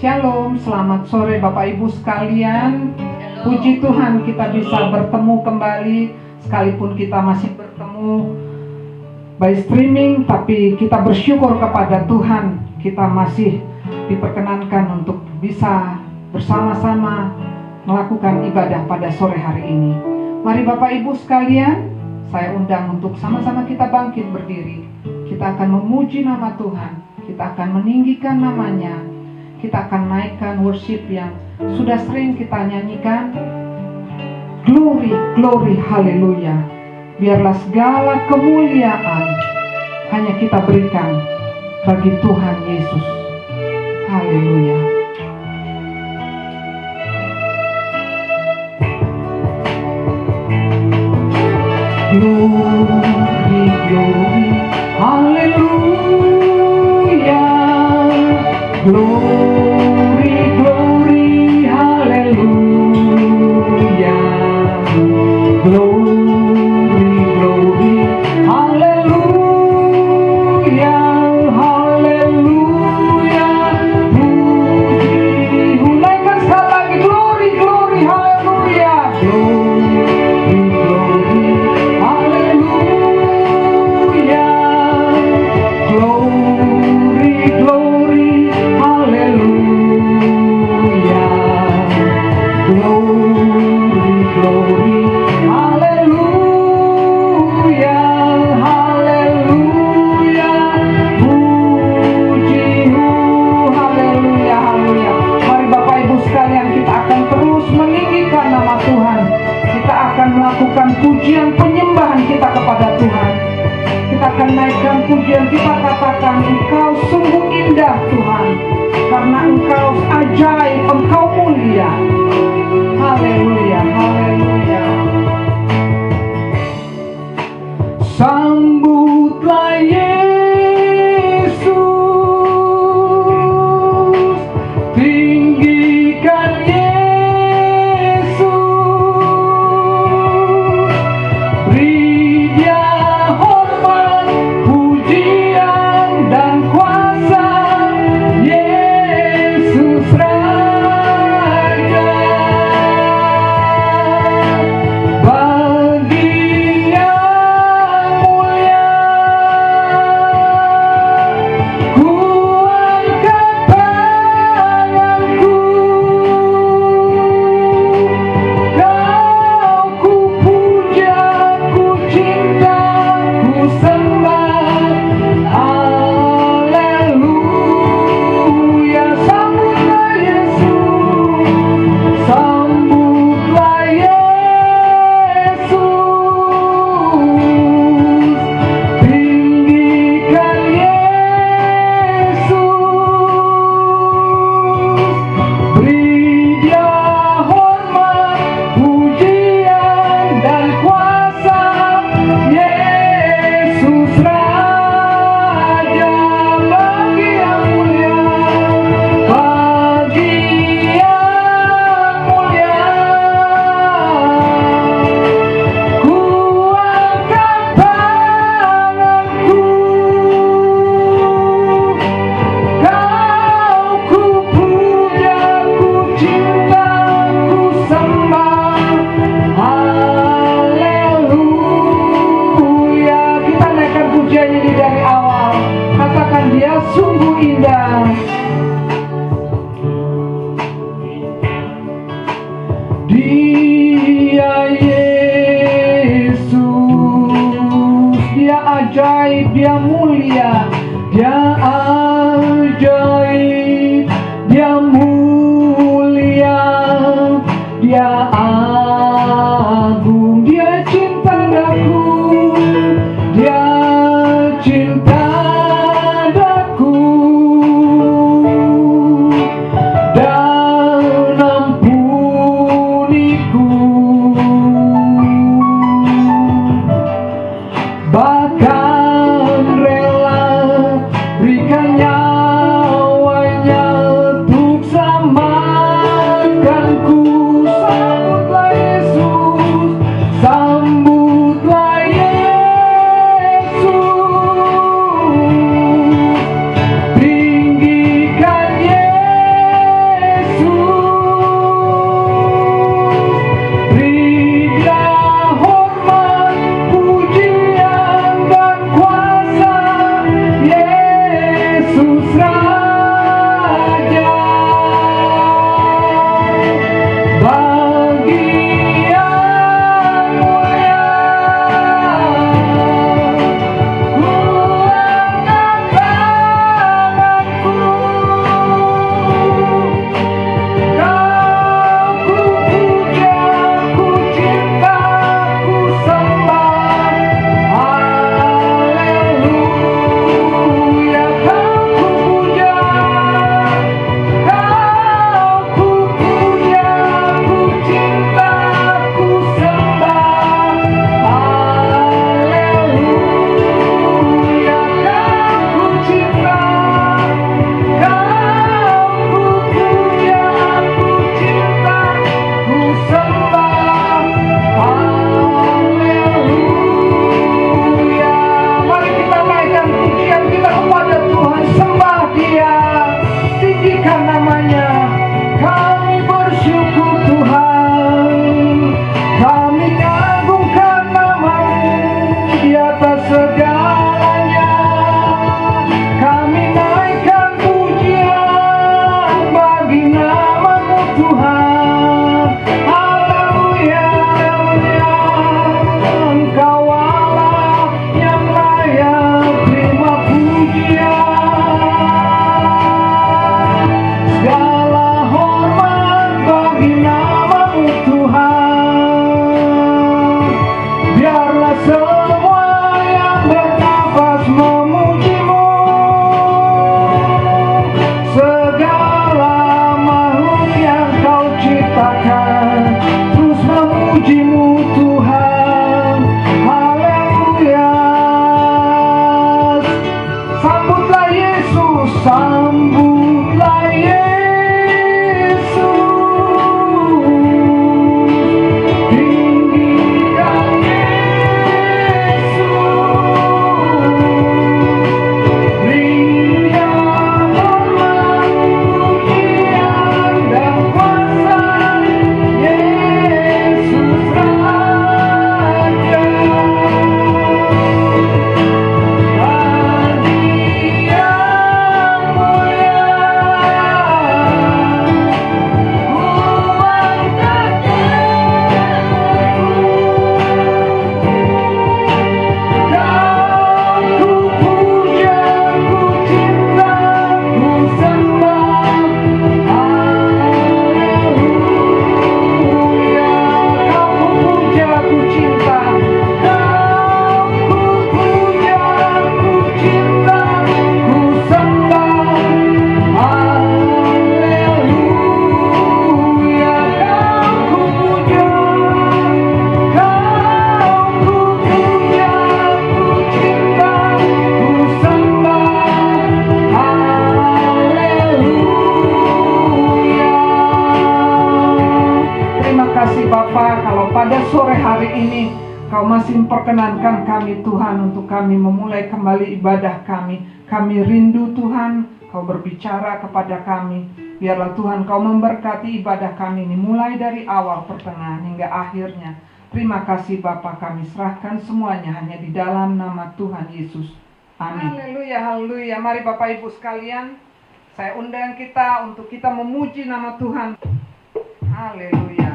Shalom, selamat sore Bapak Ibu sekalian. Puji Tuhan kita bisa bertemu kembali. Sekalipun kita masih bertemu by streaming, tapi kita bersyukur kepada Tuhan. Kita masih diperkenankan untuk bisa bersama-sama melakukan ibadah pada sore hari ini. Mari Bapak Ibu sekalian, saya undang untuk sama-sama kita bangkit berdiri. Kita akan memuji nama Tuhan, kita akan meninggikan namanya, kita akan naikkan worship yang sudah sering kita nyanyikan. Glory, glory, haleluya. Biarlah segala kemuliaan hanya kita berikan bagi Tuhan Yesus. Haleluya. Glory, glory, haleluya. Glory, glory, haleluya. Glory, glory, haleluya, haleluya. Puji, naikkan sekali lagi. Glory, glory, haleluya. Glory, glory, haleluya. Glory, glory, haleluya. Glory, glory, haleluya, haleluya. Puji-Mu, haleluya, haleluya. Mari Bapak Ibu sekalian, kita akan terus meninggikan nama Tuhan. Kita akan melakukan pujian penyembahan kita kepada Tuhan. Kita akan naikkan pujian, kita katakan, Engkau sungguh indah Tuhan, karena Engkau ajaib, Engkau mulia. Haleluya, haleluya. Sambutlah Yesus, tinggikan Yesus, beri Dia hormat, pujian dan kuasa. Yesus Raja, bagi Yang mulia, ku angkat tanganku pada sore hari ini Kau masih memperkenankan kami Tuhan untuk kami memulai kembali ibadah kami. Kami rindu Tuhan, Kau berbicara kepada kami. Biarlah Tuhan Kau memberkati ibadah kami ini mulai dari awal, pertengahan hingga akhirnya. Terima kasih Bapa, kami serahkan semuanya hanya di dalam nama Tuhan Yesus. Amin. Haleluya, haleluya. Mari Bapak Ibu sekalian, saya undang kita untuk kita memuji nama Tuhan. Haleluya.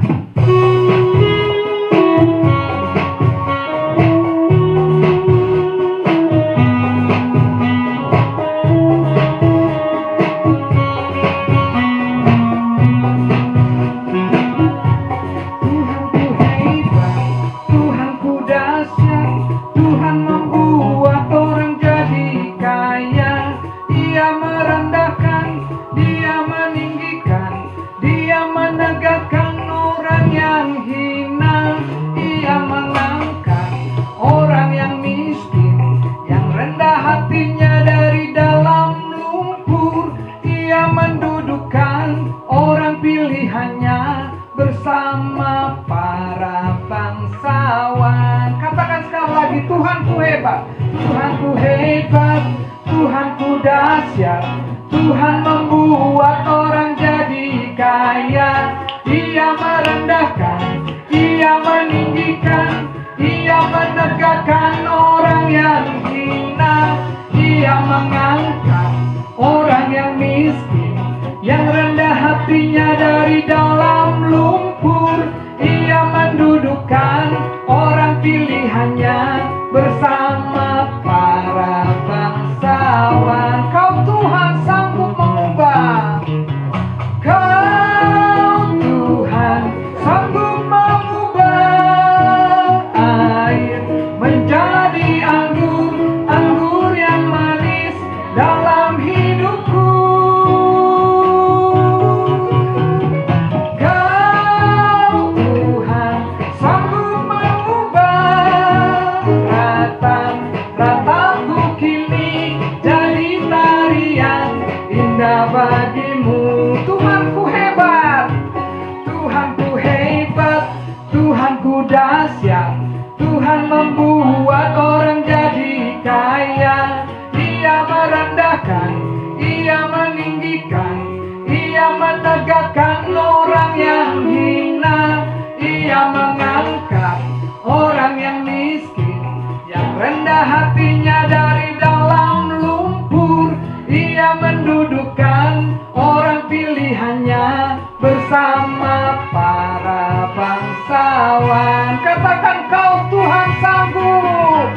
Bersama para bangsawan. Katakan sekali lagi, Tuhanku hebat, Tuhanku hebat, Tuhanku dahsyat. Tuhan membuat orang jadi kaya. Ia merendahkan, Ia meninggikan, Ia menegakkan orang yang hina. Ia mengangkat orang yang miskin, yang rendah hatinya dari dalam lumpur. Ia mendudukkan orang pilihannya bersama para bangsawan. Kau Tuhan sanggup mengubah, Kau Tuhan sanggup mengubah air menjadi anggur, anggur yang manis dalam hidupku. Bagimu, Tuhanku hebat, Tuhanku hebat, Tuhanku dahsyat. Tuhan membuat orang jadi kaya. Ia merendahkan, Ia meninggikan, Ia menegakkan orang yang hina. Ia mengangkat orang yang miskin, yang rendah hatinya dari dalam lumpur. Ia mendudukkan orang pilihannya bersama para bangsawan. Katakan, Kau Tuhan sanggup,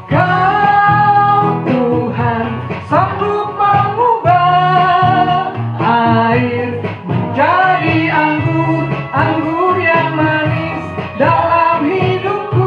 Kau Tuhan sanggup mengubah air menjadi anggur, anggur yang manis dalam hidupku.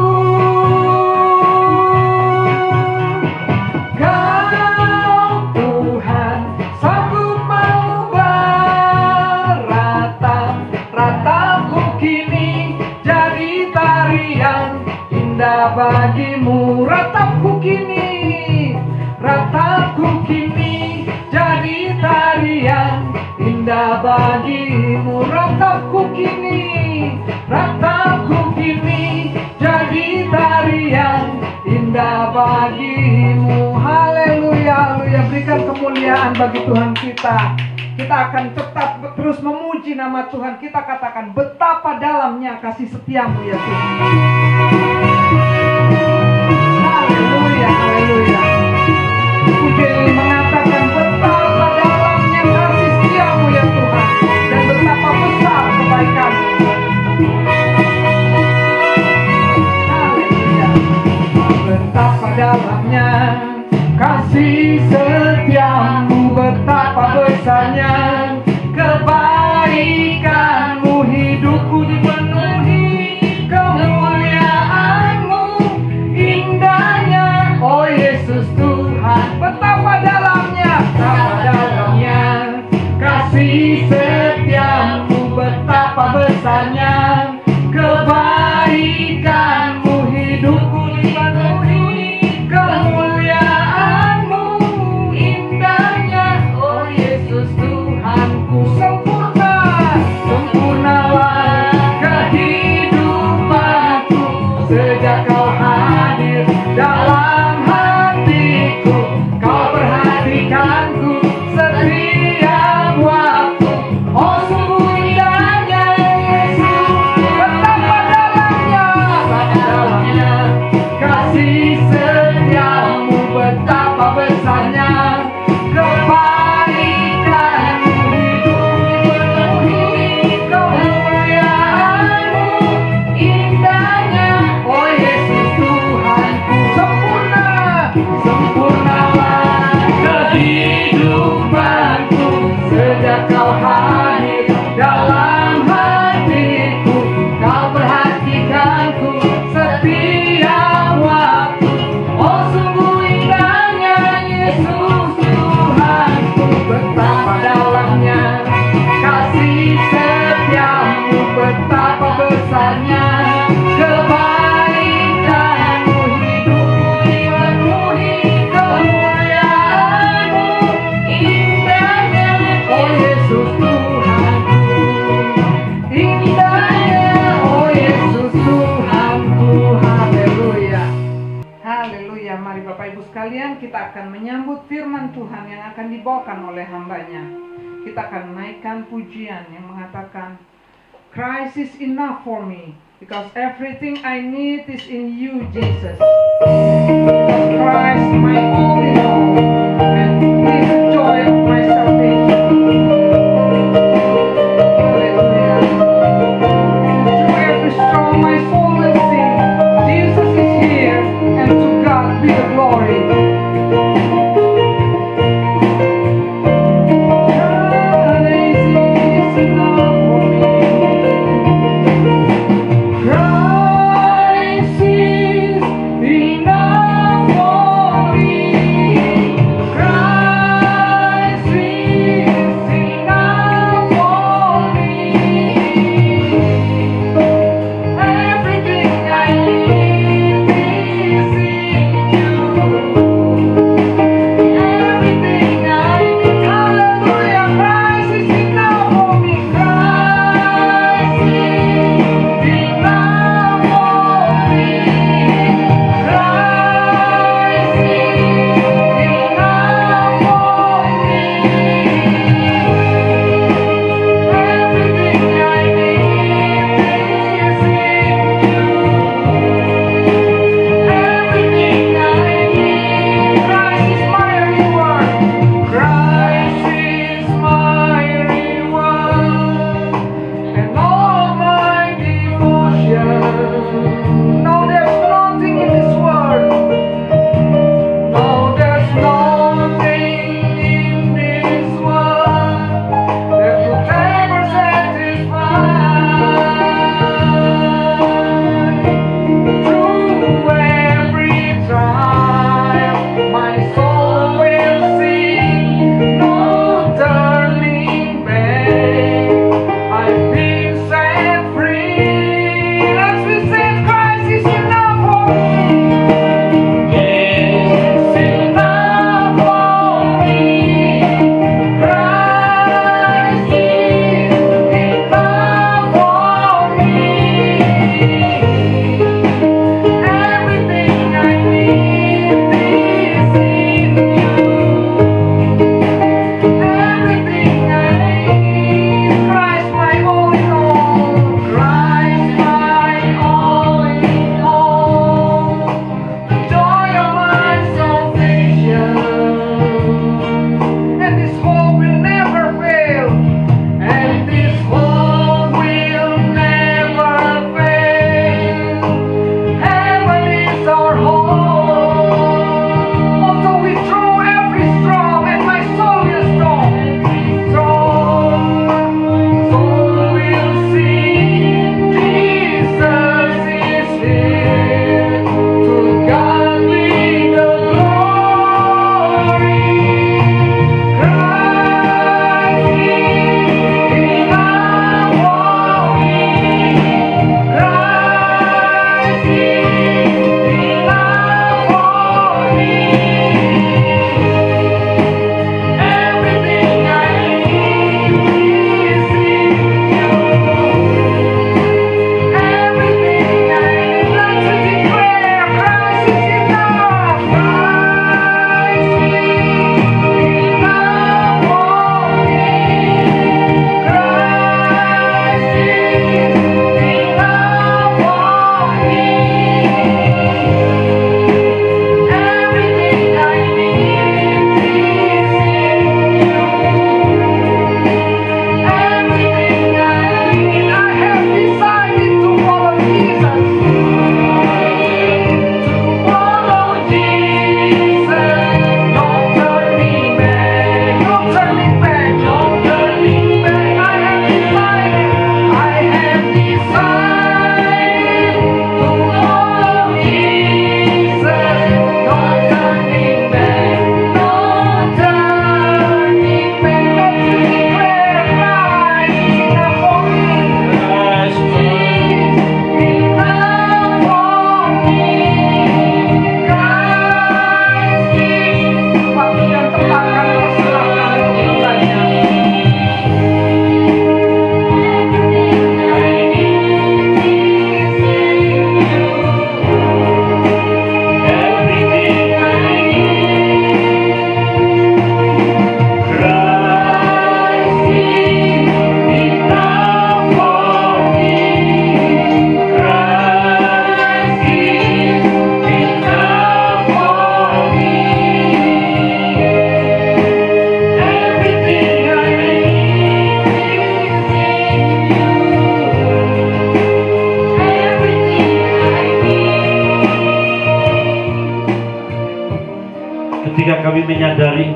Bagimu ratapku kini, ratapku kini jadi tarian indah bagimu. Ratapku kini, ratapku kini jadi tarian indah bagimu. Haleluya, haleluya. Berikan kemuliaan bagi Tuhan kita. Kita akan tetap terus memuji nama Tuhan. Kita katakan, betapa dalamnya kasih setiamu ya Tuhan. Haleluya, haleluya. Puji mengatakan, betapa dalamnya kasih setiamu ya Tuhan, dan betapa besar kebaikanmu. Haleluya. Betapa dalamnya kasih setiamu, betapa besarnya kebaikanmu. Hidupku dipenuhi kemuliaanmu, indahnya oh Yesus Tuhan. Betapa dalamnya kasih setiamu, betapa besarnya kebaikanmu. Hidupku dipenuhi kemuliaanmu, indahnya oh Yesus Tuhanku. Sempurnalah kehidupan kita akan menyambut firman Tuhan yang akan dibawakan oleh hambanya. Kita akan naikkan pujian yang mengatakan, Christ is enough for me, because everything I need is in you, Jesus. Because Christ, my all in all, and He is the joy of my salvation. Hallelujah. Through every storm my soul will sing, Jesus is here, and to God be the glory.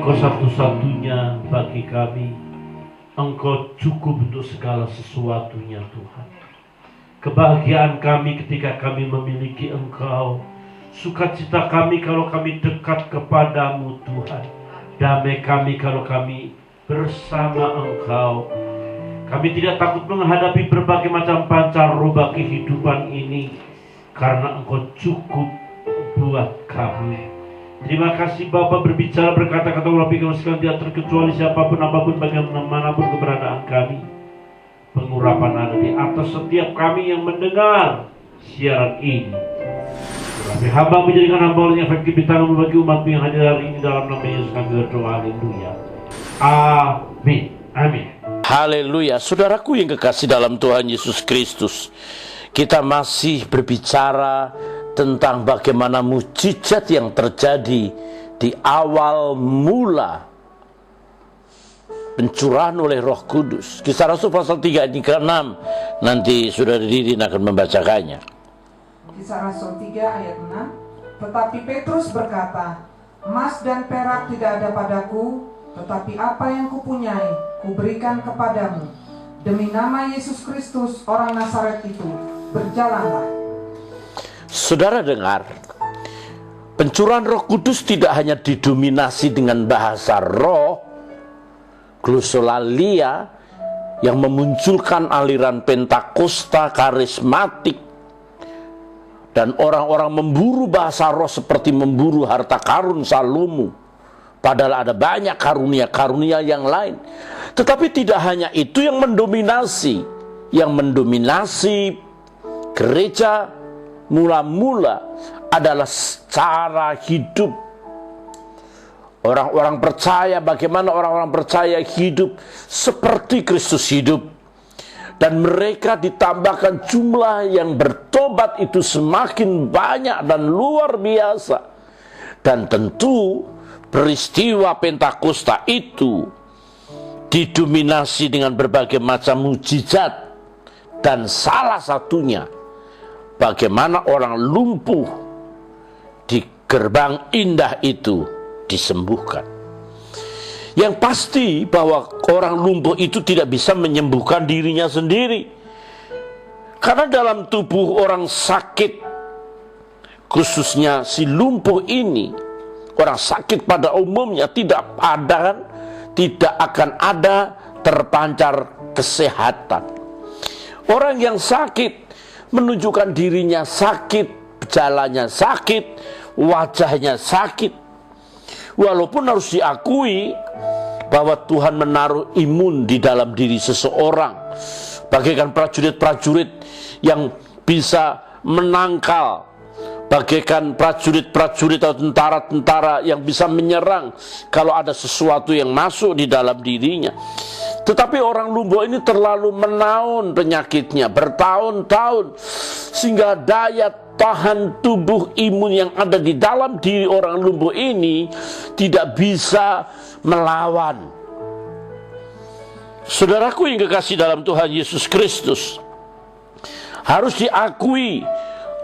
Engkau satu-satunya bagi kami. Engkau cukup untuk segala sesuatunya Tuhan. Kebahagiaan kami ketika kami memiliki Engkau. Sukacita kami kalau kami dekat kepadamu Tuhan. Damai kami kalau kami bersama Engkau. Kami tidak takut menghadapi berbagai macam pancaroba kehidupan ini, karena Engkau cukup buat kami. Terima kasih Bapa, berbicara berkata-kata urapi kami sekalian, tidak terkecuali siapapun apapun bagaimanapun keberadaan kami. Pengurapan ada di atas setiap kami yang mendengar siaran ini. Tetapi hamba menjadikan hamba yang efektif di tangan bagi umatmu yang hadir hari ini, dalam nama Yesus kami berdoa. Haleluya. Amin. Amin. Haleluya. Saudaraku yang kekasih dalam Tuhan Yesus Kristus, kita masih berbicara tentang bagaimana mujizat yang terjadi di awal mula pencurahan oleh Roh Kudus. Kisah Rasul pasal 3 ayat ke-6. Nanti Saudara Didin akan membacakannya. Kisah Rasul 3 ayat 6. Tetapi Petrus berkata, emas dan perak tidak ada padaku, tetapi apa yang kupunyai kuberikan kepadamu. Demi nama Yesus Kristus orang Nazaret itu, berjalanlah. Saudara dengar, pencurahan Roh Kudus tidak hanya didominasi dengan bahasa roh, glosolalia, yang memunculkan aliran Pentakosta karismatik, dan orang-orang memburu bahasa roh seperti memburu harta karun Salomo. Padahal ada banyak karunia-karunia yang lain. Tetapi tidak hanya itu yang mendominasi. Yang mendominasi gereja mula-mula adalah cara hidup. Orang-orang percaya, bagaimana orang-orang percaya hidup seperti Kristus hidup. Dan mereka ditambahkan jumlah yang bertobat itu semakin banyak dan luar biasa. Dan tentu peristiwa Pentakosta itu didominasi dengan berbagai macam mujizat. Dan salah satunya, bagaimana orang lumpuh di gerbang indah itu disembuhkan. Yang pasti bahwa orang lumpuh itu tidak bisa menyembuhkan dirinya sendiri. Karena dalam tubuh orang sakit, khususnya si lumpuh ini, orang sakit pada umumnya tidak akan ada terpancar kesehatan. Orang yang sakit menunjukkan dirinya sakit, jalannya sakit, wajahnya sakit. Walaupun harus diakui bahwa Tuhan menaruh imun di dalam diri seseorang, bagaikan prajurit-prajurit yang bisa menangkal, bagaikan prajurit-prajurit atau tentara-tentara yang bisa menyerang kalau ada sesuatu yang masuk di dalam dirinya. Tetapi orang lumpuh ini terlalu menaun penyakitnya bertahun-tahun, sehingga daya tahan tubuh imun yang ada di dalam diri orang lumpuh ini tidak bisa melawan. Saudaraku yang kekasih dalam Tuhan Yesus Kristus, harus diakui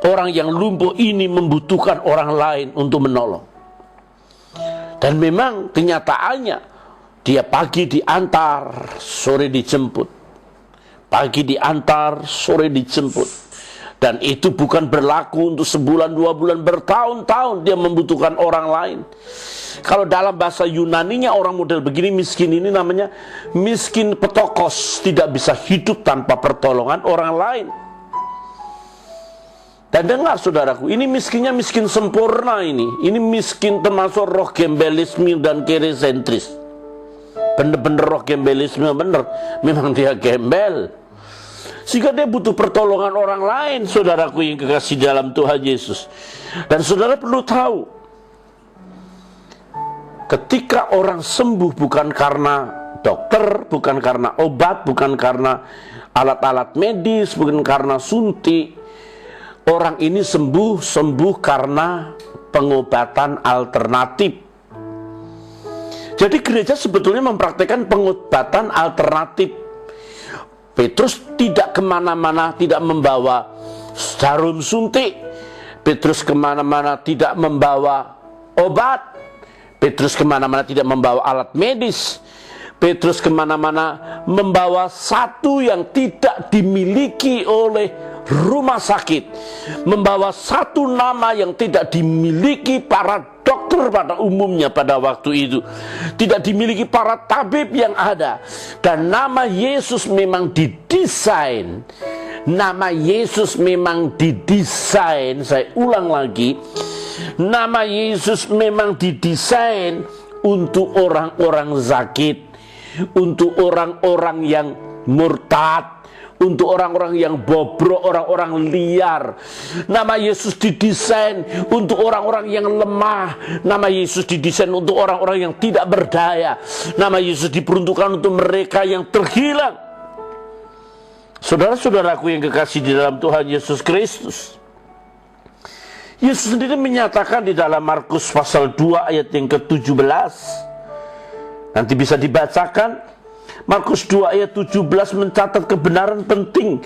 orang yang lumpuh ini membutuhkan orang lain untuk menolong. Dan memang kenyataannya, dia pagi diantar, sore dijemput. Pagi diantar, sore dijemput. Dan itu bukan berlaku untuk sebulan, 2 bulan, bertahun-tahun dia membutuhkan orang lain. Kalau dalam bahasa Yunaninya orang model begini, miskin ini namanya miskin petokos, tidak bisa hidup tanpa pertolongan orang lain. Dan dengar saudaraku, ini miskinnya miskin sempurna ini. Ini miskin termasuk roh gembelisme dan keresentris. Bener-bener roh gembelisme, bener. Memang dia gembel. Sehingga dia butuh pertolongan orang lain, saudaraku yang kekasih dalam Tuhan Yesus. Dan saudara perlu tahu, ketika orang sembuh bukan karena dokter, bukan karena obat, bukan karena alat-alat medis, bukan karena suntik. Orang ini sembuh karena pengobatan alternatif. Jadi gereja sebetulnya mempraktikkan pengobatan alternatif. Petrus tidak kemana-mana, tidak membawa jarum suntik. Petrus kemana-mana tidak membawa obat. Petrus kemana-mana tidak membawa alat medis. Petrus kemana-mana membawa satu yang tidak dimiliki oleh rumah sakit, membawa satu nama yang tidak dimiliki para dokter pada umumnya pada waktu itu, tidak dimiliki para tabib yang ada. Dan nama Yesus memang didesain, nama Yesus memang didesain, saya ulang lagi, nama Yesus memang didesain untuk orang-orang sakit, untuk orang-orang yang murtad, untuk orang-orang yang bobrok, orang-orang liar. Nama Yesus didesain untuk orang-orang yang lemah. Nama Yesus didesain untuk orang-orang yang tidak berdaya. Nama Yesus diperuntukkan untuk mereka yang terhilang. Saudara-saudaraku yang kekasih di dalam Tuhan Yesus Kristus, Yesus sendiri menyatakan di dalam Markus pasal 2 ayat yang ke-17. Nanti bisa dibacakan. Markus 2 ayat 17 mencatat kebenaran penting.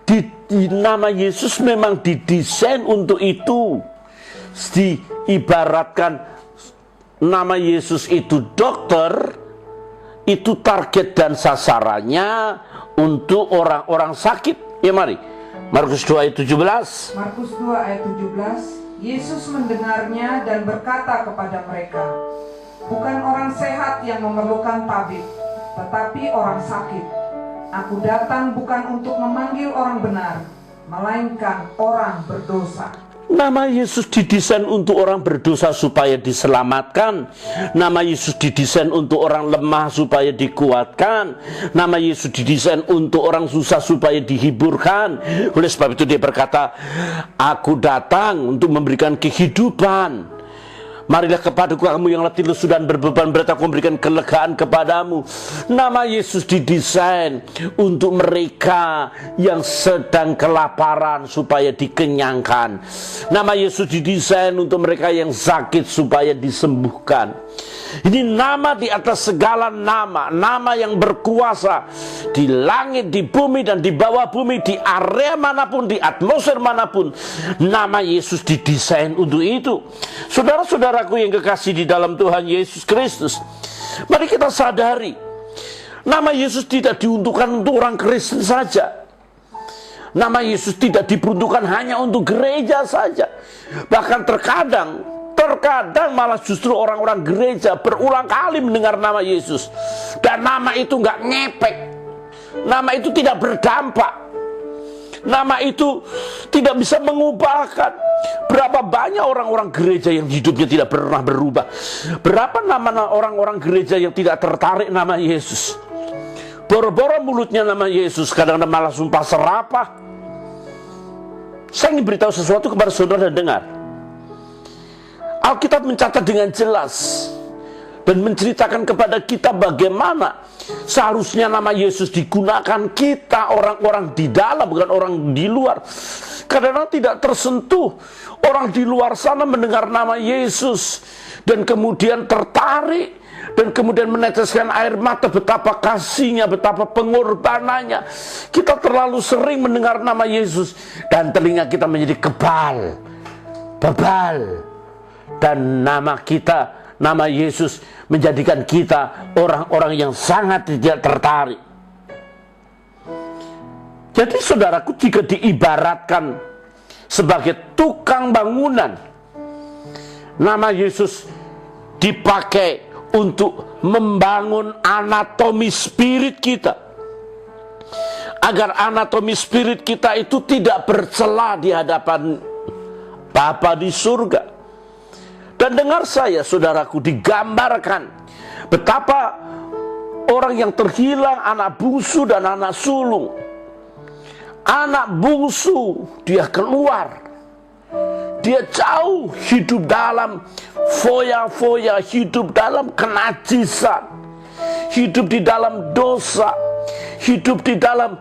Di nama Yesus memang didesain untuk itu. Diibaratkan nama Yesus itu dokter, itu target dan sasarannya untuk orang-orang sakit. Ya mari, Markus 2 ayat 17. Markus 2 ayat 17. Yesus mendengarnya dan berkata kepada mereka, bukan orang sehat yang memerlukan tabib, tetapi orang sakit. Aku datang bukan untuk memanggil orang benar, melainkan orang berdosa. Nama Yesus didesain untuk orang berdosa supaya diselamatkan. Nama Yesus didesain untuk orang lemah supaya dikuatkan. Nama Yesus didesain untuk orang susah supaya dihiburkan. Oleh sebab itu dia berkata, aku datang untuk memberikan kehidupan. Marilah kepadaku kamu yang letih lesu dan berbeban berat, aku memberikan kelegaan kepadamu. Nama Yesus didesain untuk mereka yang sedang kelaparan supaya dikenyangkan. Nama Yesus didesain untuk mereka yang sakit supaya disembuhkan. Ini nama di atas segala nama, nama yang berkuasa di langit, di bumi, dan di bawah bumi, di area manapun, di atmosfer manapun. Nama Yesus didesain untuk itu. Saudara-saudaraku yang kekasih di dalam Tuhan Yesus Kristus, mari kita sadari, nama Yesus tidak diuntukkan untuk orang Kristen saja. Nama Yesus tidak diperuntukkan hanya untuk gereja saja. Bahkan terkadang malah justru orang-orang gereja berulang kali mendengar nama Yesus, dan nama itu nggak ngepek, nama itu tidak berdampak, nama itu tidak bisa mengubahkan. Berapa banyak orang-orang gereja yang hidupnya tidak pernah berubah? Berapa nama orang-orang gereja yang tidak tertarik nama Yesus? Boro-boro mulutnya nama Yesus, kadang-kadang malah sumpah serapah. Saya ingin beritahu sesuatu kepada saudara dan dengar. Alkitab mencatat dengan jelas dan menceritakan kepada kita bagaimana seharusnya nama Yesus digunakan kita, orang-orang di dalam, bukan orang di luar. Karena tidak tersentuh. Orang di luar sana mendengar nama Yesus dan kemudian tertarik, dan kemudian meneteskan air mata, betapa kasihnya, betapa pengorbanannya. Kita terlalu sering mendengar nama Yesus dan telinga kita menjadi bebal. Dan nama kita, nama Yesus menjadikan kita orang-orang yang sangat tidak tertarik. Jadi saudaraku, jika diibaratkan sebagai tukang bangunan, nama Yesus dipakai untuk membangun anatomi spirit kita, agar anatomi spirit kita itu tidak bercela di hadapan Bapa di surga. Dan dengar saya, saudaraku, digambarkan betapa orang yang terhilang, anak bungsu dan anak sulung. Anak bungsu, dia keluar, dia jauh, hidup dalam foya-foya, hidup dalam kenajisan, hidup di dalam dosa, hidup di dalam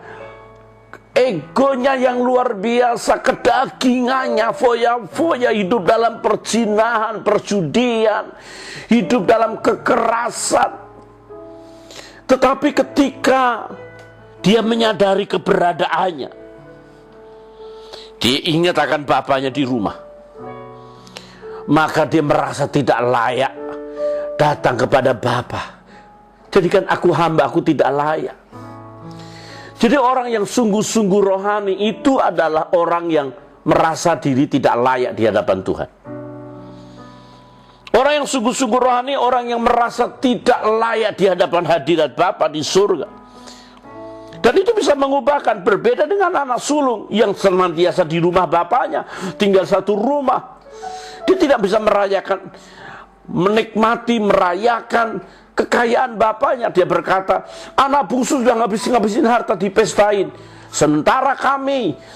egonya yang luar biasa, kedagingannya, foya-foya, hidup dalam perzinahan, perjudian, hidup dalam kekerasan. Tetapi ketika dia menyadari keberadaannya, dia ingat akan bapaknya di rumah, maka dia merasa tidak layak datang kepada Bapa. Jadikan aku hamba, aku tidak layak. Jadi orang yang sungguh-sungguh rohani itu adalah orang yang merasa diri tidak layak di hadapan Tuhan. Orang yang sungguh-sungguh rohani, orang yang merasa tidak layak di hadapan hadirat Bapa di surga. Dan itu bisa mengubahkan, berbeda dengan anak sulung yang senantiasa di rumah bapaknya, tinggal satu rumah. Dia tidak bisa menikmati, merayakan kekayaan bapaknya. Dia berkata, anak bungsu sudah ngabisin harta dipestain. Sementara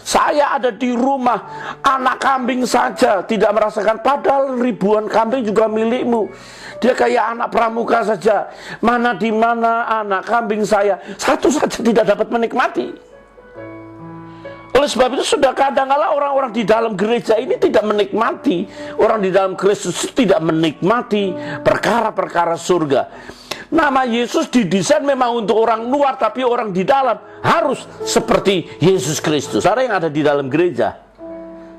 saya ada di rumah, anak kambing saja tidak merasakan, padahal ribuan kambing juga milikmu. Dia kayak anak pramuka saja, mana di mana anak kambing saya, satu saja tidak dapat menikmati. Oleh sebab itu sudah kadang-kala orang-orang di dalam gereja ini tidak menikmati, orang di dalam Kristus tidak menikmati perkara-perkara surga. Nama Yesus didesain memang untuk orang luar, tapi orang di dalam harus seperti Yesus Kristus. Ada yang ada di dalam gereja,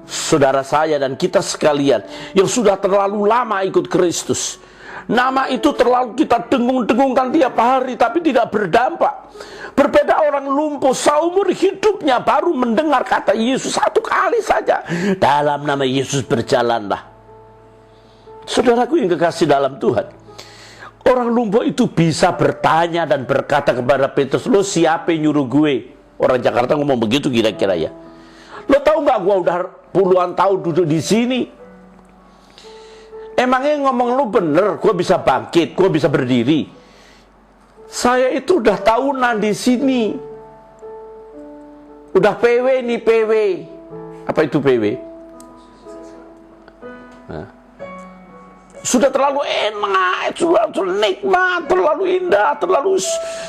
saudara saya dan kita sekalian yang sudah terlalu lama ikut Kristus. Nama itu terlalu kita dengung-dengungkan tiap hari, tapi tidak berdampak. Berbeda orang lumpuh, seumur hidupnya baru mendengar kata Yesus satu kali saja. Dalam nama Yesus berjalanlah. Saudaraku yang kekasih dalam Tuhan, orang lumpuh itu bisa bertanya dan berkata kepada Petrus, lo siapa yang nyuruh gue? Orang Jakarta ngomong begitu kira-kira ya. Lo tahu nggak gue udah puluhan tahun duduk di sini. Emangnya ngomong lo bener, gue bisa bangkit, gue bisa berdiri. Saya itu udah tahunan di sini. Udah PW nih, PW. Apa itu PW? Nah. Sudah terlalu enak, sudah nikmat, terlalu indah,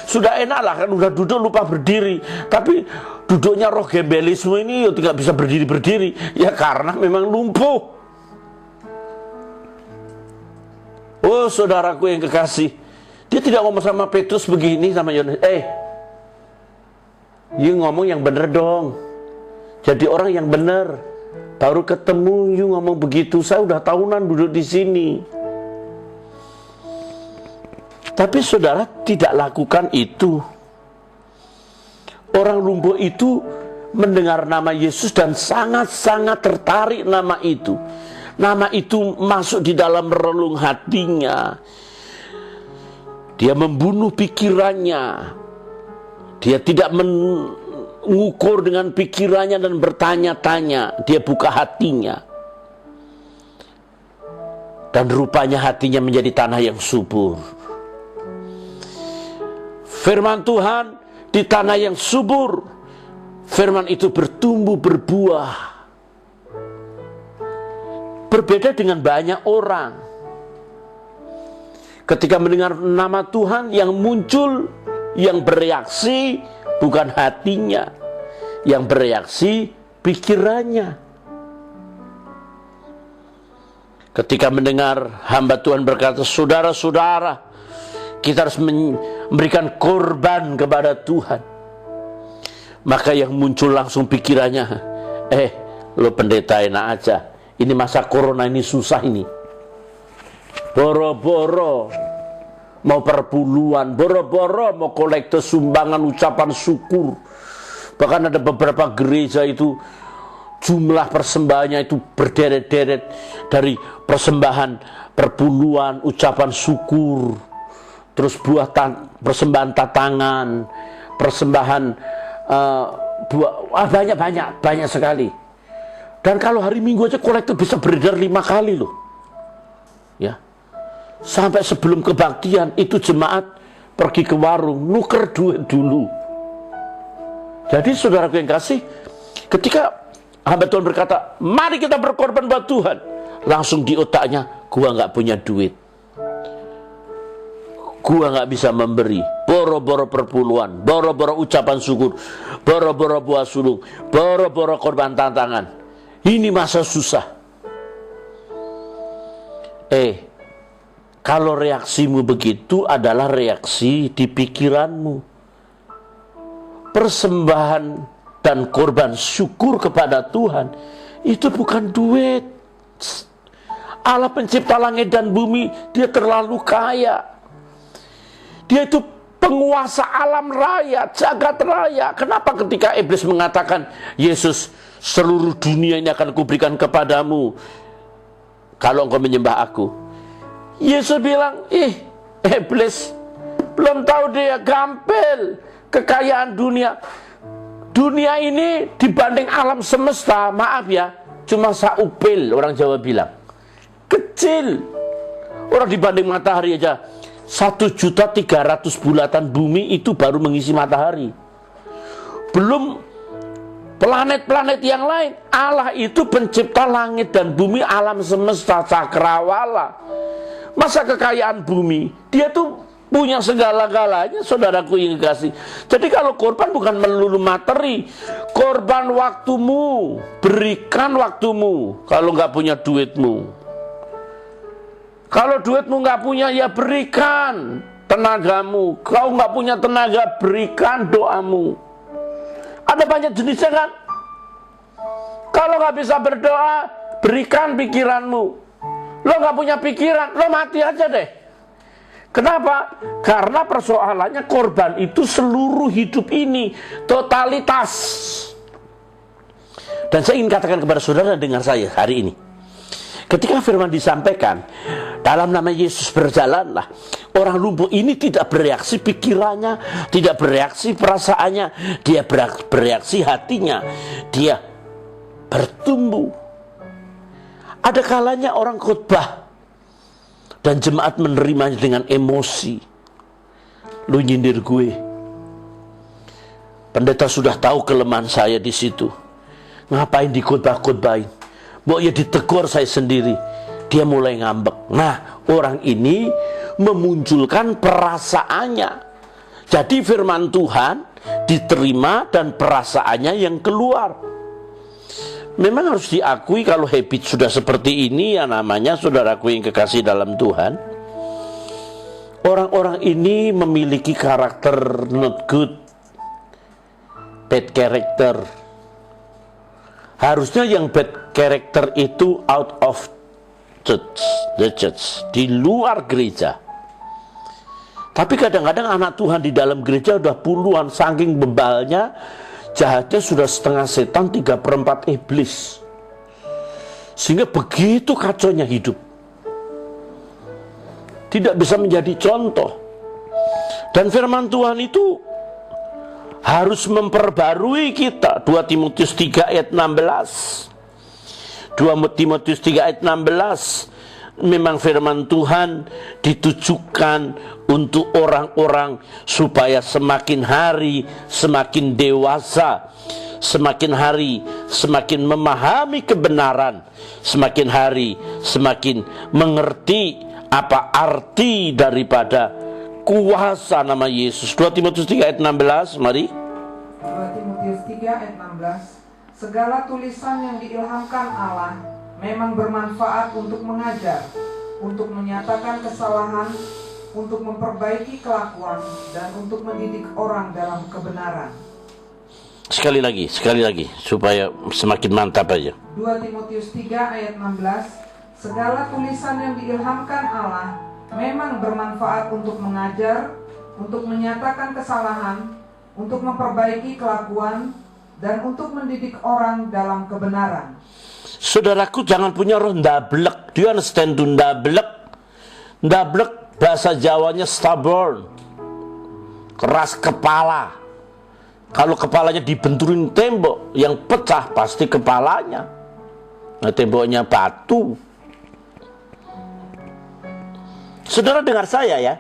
sudah enak lah kan, udah duduk lupa berdiri. Tapi duduknya roh gembelisme ini ya tidak bisa berdiri-berdiri, ya karena memang lumpuh. Oh saudaraku yang kekasih, dia tidak ngomong sama Petrus begini sama Yohanes, you ngomong yang bener dong, jadi orang yang bener. Baru ketemu, you ngomong begitu. Saya udah tahunan duduk di sini. Tapi saudara tidak lakukan itu. Orang lumpuh itu mendengar nama Yesus dan sangat-sangat tertarik nama itu. Nama itu masuk di dalam relung hatinya. Dia membunuh pikirannya. Dia tidak mengukur dengan pikirannya dan bertanya-tanya. Dia buka hatinya. Dan rupanya hatinya menjadi tanah yang subur. Firman Tuhan di tanah yang subur, firman itu bertumbuh berbuah. Berbeda dengan banyak orang. Ketika mendengar nama Tuhan, yang muncul, yang bereaksi bukan hatinya, yang bereaksi pikirannya. Ketika mendengar hamba Tuhan berkata, saudara-saudara, kita harus memberikan korban kepada Tuhan. Maka yang muncul langsung pikirannya, lo pendeta enak aja, ini masa corona ini susah ini. Boro-boro mau perpuluhan, boro-boro mau kolekte sumbangan ucapan syukur. Bahkan ada beberapa gereja itu jumlah persembahannya itu berderet-deret, dari persembahan perpuluhan, ucapan syukur, terus persembahan tatangan, persembahan banyak sekali. Dan kalau hari Minggu aja kolektor bisa beredar 5 kali loh. Ya. Sampai sebelum kebaktian itu jemaat pergi ke warung nuker duit dulu. Jadi saudaraku yang kasih, ketika hamba Tuhan berkata, mari kita berkorban buat Tuhan, langsung di otaknya, gua nggak punya duit, gua nggak bisa memberi. Boro-boro perpuluhan, boro-boro ucapan syukur, boro-boro buah sulung, boro-boro korban tantangan. Ini masa susah. Kalau reaksimu begitu adalah reaksi di pikiranmu. Persembahan dan korban syukur kepada Tuhan itu bukan duit. Allah pencipta langit dan bumi, dia terlalu kaya. Dia itu penguasa alam raya, jagat raya. Kenapa ketika iblis mengatakan, Yesus, seluruh dunia ini akan kuberikan kepadamu kalau engkau menyembah aku? Yesus bilang, iblis, belum tahu dia gampil kekayaan dunia. Dunia ini dibanding alam semesta, maaf ya, cuma saupil, orang Jawa bilang. Kecil. Orang dibanding matahari aja, 1.300.000 bulatan bumi itu baru mengisi matahari. Belum planet-planet yang lain. Allah itu pencipta langit dan bumi, alam semesta, cakrawala. Masa kekayaan bumi, dia tuh punya segala-galanya, saudaraku yang dikasih. Jadi kalau korban bukan melulu materi, korban waktumu, berikan waktumu. Kalau nggak punya duitmu, kalau duitmu nggak punya, ya berikan tenagamu. Kalau nggak punya tenaga, berikan doamu. Ada banyak jenisnya kan? Kalau nggak bisa berdoa, berikan pikiranmu. Lo nggak punya pikiran, lo mati aja deh. Kenapa? Karena persoalannya korban itu seluruh hidup ini, totalitas. Dan saya ingin katakan kepada saudara, dengar saya hari ini. Ketika firman disampaikan, dalam nama Yesus berjalanlah. Orang lumpuh ini tidak bereaksi pikirannya, tidak bereaksi perasaannya, dia bereaksi hatinya. Dia bertumbuh. Ada kalanya orang khotbah dan jemaat menerimanya dengan emosi. Lu nyindir gue. Pendeta sudah tahu kelemahan saya di situ. Ngapain dikhotbah-khotbahin? Mbok ya ditegur saya sendiri. Dia mulai ngambek. Nah, orang ini memunculkan perasaannya. Jadi firman Tuhan diterima dan perasaannya yang keluar. Memang harus diakui kalau habit sudah seperti ini, ya namanya saudaraku yang kekasih dalam Tuhan. Orang-orang ini memiliki karakter not good, bad character. Harusnya yang bad character itu out of the church, di luar gereja. Tapi kadang-kadang anak Tuhan di dalam gereja udah puluhan, saking bebalnya, jahatnya sudah setengah setan, 3/4 iblis. Sehingga begitu kacaunya hidup, tidak bisa menjadi contoh. Dan firman Tuhan itu harus memperbarui kita. 2 Timotius 3 ayat 16. 2 Timotius 3 ayat 16. Memang firman Tuhan ditujukan untuk orang-orang supaya semakin hari semakin dewasa, semakin hari semakin memahami kebenaran, semakin hari semakin mengerti apa arti daripada kuasa nama Yesus. 2 Timotius 3 ayat 16, mari. 2 Timotius 3 ayat 16. Segala tulisan yang diilhamkan Allah memang bermanfaat untuk mengajar, untuk menyatakan kesalahan, untuk memperbaiki kelakuan, dan untuk mendidik orang dalam kebenaran. Sekali lagi, supaya semakin mantap aja. 2 Timotius 3 ayat 16. Segala tulisan yang diilhamkan Allah memang bermanfaat untuk mengajar, untuk menyatakan kesalahan, untuk memperbaiki kelakuan, dan untuk mendidik orang dalam kebenaran. Saudaraku, jangan punya roh ndablek. Do you understand to ndablek? Ndablek bahasa Jawanya stubborn, keras kepala. Kalau kepalanya dibenturin tembok, yang pecah pasti kepalanya. Nah, temboknya batu. Saudara dengar saya ya.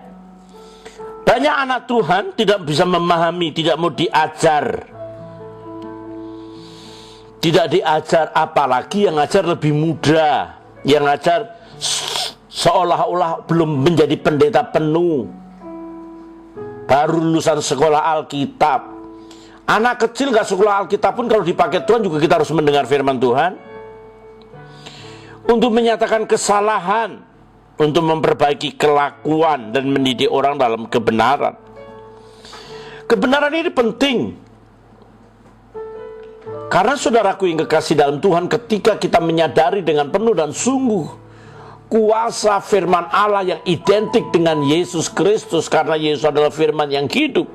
Banyak anak Tuhan tidak bisa memahami, tidak mau diajar. Tidak diajar, apalagi yang ngajar lebih muda. Yang ngajar seolah-olah belum menjadi pendeta penuh, baru lulusan sekolah Alkitab. Anak kecil gak sekolah Alkitab pun kalau dipakai Tuhan juga kita harus mendengar firman Tuhan. Untuk menyatakan kesalahan, untuk memperbaiki kelakuan dan mendidik orang dalam kebenaran. Kebenaran ini penting. Karena saudaraku yang kekasih dalam Tuhan, ketika kita menyadari dengan penuh dan sungguh kuasa firman Allah yang identik dengan Yesus Kristus, karena Yesus adalah firman yang hidup.